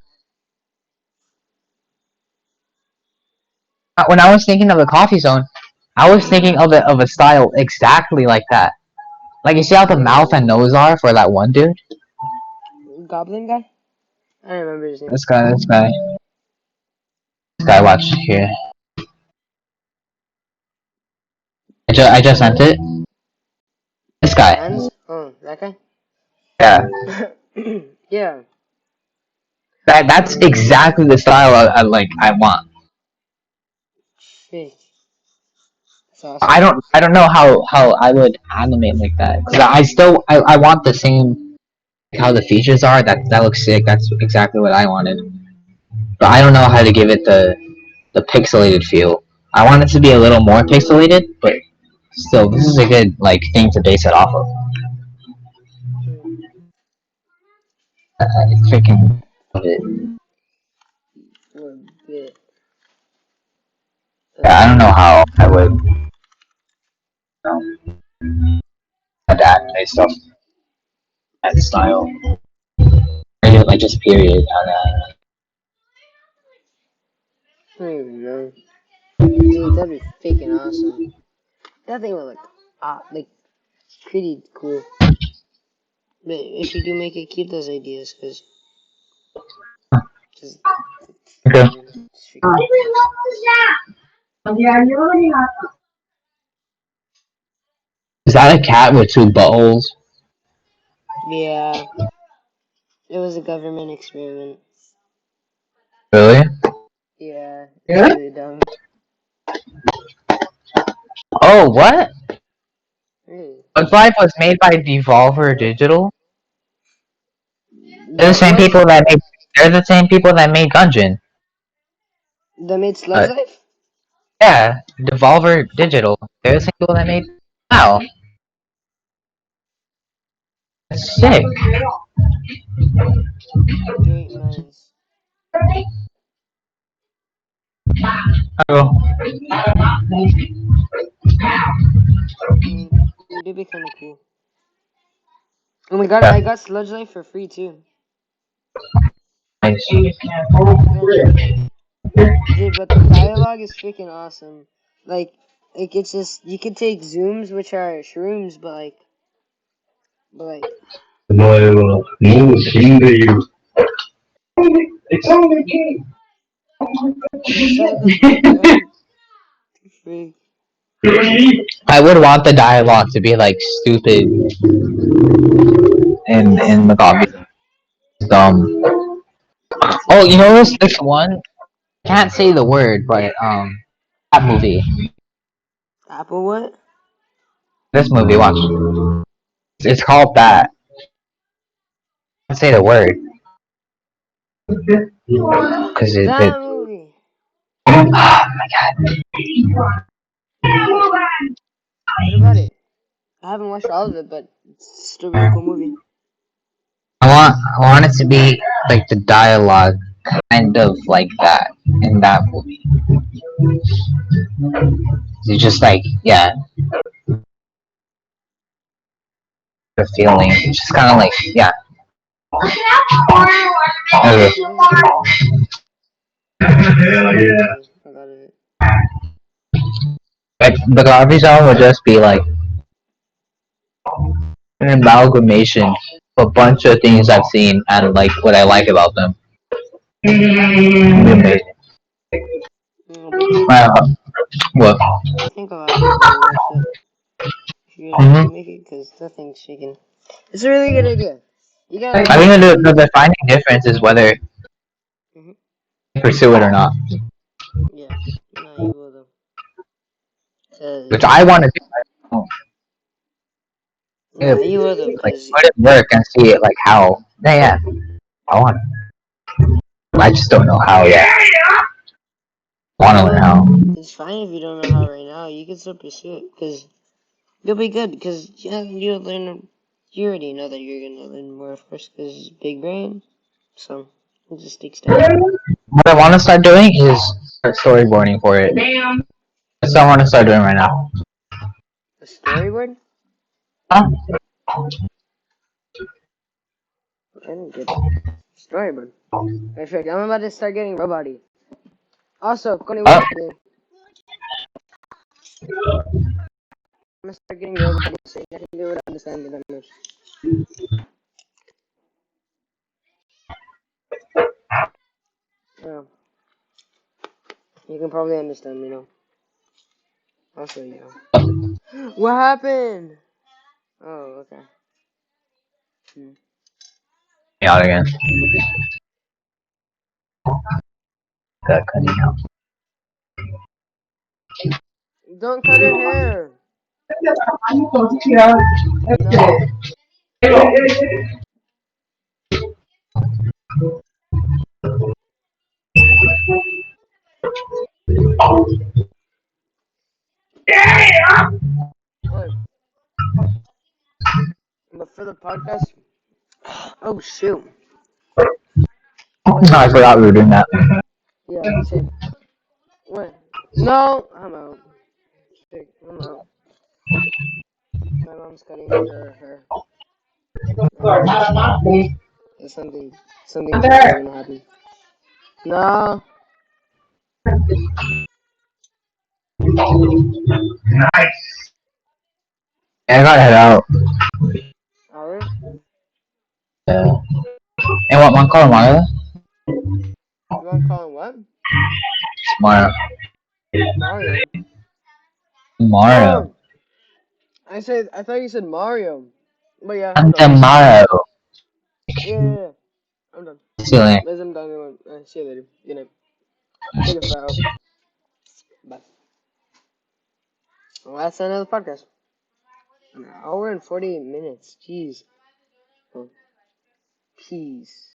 when I was thinking of the Coffee Zone, I was thinking of a style exactly like that. Like you see how the mouth and nose are for that one dude. Goblin guy? I don't remember his name. This guy. Watch here. I just sent it. This guy. Hans? Oh, that guy? Yeah. Yeah. That's exactly the style I want. Shit. That's awesome. I don't know how I would animate like that because I want the same how the features are. That looks sick. That's exactly what I wanted. But I don't know how to give it the pixelated feel. I want it to be a little more pixelated, but still, this is a good like thing to base it off of. Hmm. I freaking love it. For a bit. Yeah, I don't know how I would adapt my stuff that style. Or like just period on that. I don't even know. Dude, that'd be freaking awesome. That thing would look like pretty cool. But if you do make it, keep those ideas, because just Okay. it's freaking Is that a cat with two buttholes? yeah. It was a government experiment. Really? Yeah, it's really dumb. Oh, what? Really. Bugs Life was made by Devolver Digital. They're the What same was? people that made. They're the same people that made Gungeon. That made Sludge Life? Yeah, Devolver Digital. They're the same people that made. Wow, that's sick. Great minds. Oh, It'd be kind of cool. Oh my god, yeah, I got Sludge Life for free too. nice. Dude, but the dialogue is freaking awesome. Like it's just you can take zooms, which are shrooms, but like お前はもう死んでいる。It's only game. the stuff goes really dumb. Freak. I would want the dialogue to be like stupid in the copy. Dumb. Oh, you know this one? Can't say the word, but that movie. Apple what? This movie, watch. It's called that. Can't say the word because it. That movie. Oh my god. What about it? I haven't watched all of it, but it's still a really cool movie. I want it to be like the dialogue kind of like that in that movie. It's just like yeah, the feeling. It's just kind of like yeah. Okay. Hell yeah. I got it. Like the coffee shop would just be like an amalgamation of a bunch of things I've seen and like what I like about them. It'd be amazing. But What? I think I'll have to go watch that. If you're gonna hmm actually make it, because that thing's shaking. It's a really good idea. You gotta I like. think the defining difference is whether Mhm. you pursue it or not, Yeah. No, you will though. which Cause I want to do. nah, you will though. Like Cause put it in work and see it like how. Yeah, I want. I just don't know how yet. I want to learn well, how. it's fine if you don't know how right now. You can still pursue it. Cause you'll be good. Because yeah, you'll learn. You already know that you're gonna learn more, of course, because big brain. So it just takes time. What I want to start doing is start storyboarding for it. That's what I want to start doing right now. A storyboard? Huh? I didn't get it. Storyboard. I feel like I'm about to start getting robot-y. Also, Connie, Uh, what's up, dude? I'm gonna start getting robot-y so you can do it understand me that much. Yeah. You can probably understand me now. I'll show you. What happened? Oh, okay. me out again. That cutting out. Don't cut her hair. No. What? But for the podcast. Oh shoot. What? No, I forgot we were doing that. Yeah. Same. What? No. I'm out. Shit, I'm out. My mom's cutting her hair. There's something terrible gonna happen. No. Nice. I gotta head out. Alright. Yeah. And what, man, call Marla? You want to call him what? Tomorrow. Mario. Tomorrow. Oh, I thought you said Mario. But yeah, I'm And done. tomorrow. Yeah. I'm done. See you later. Liz, I'm done. See you later. Good night. Take a photo. Bye. Well, that's the end of the podcast. An hour and 48 minutes. Jeez. Oh, peace.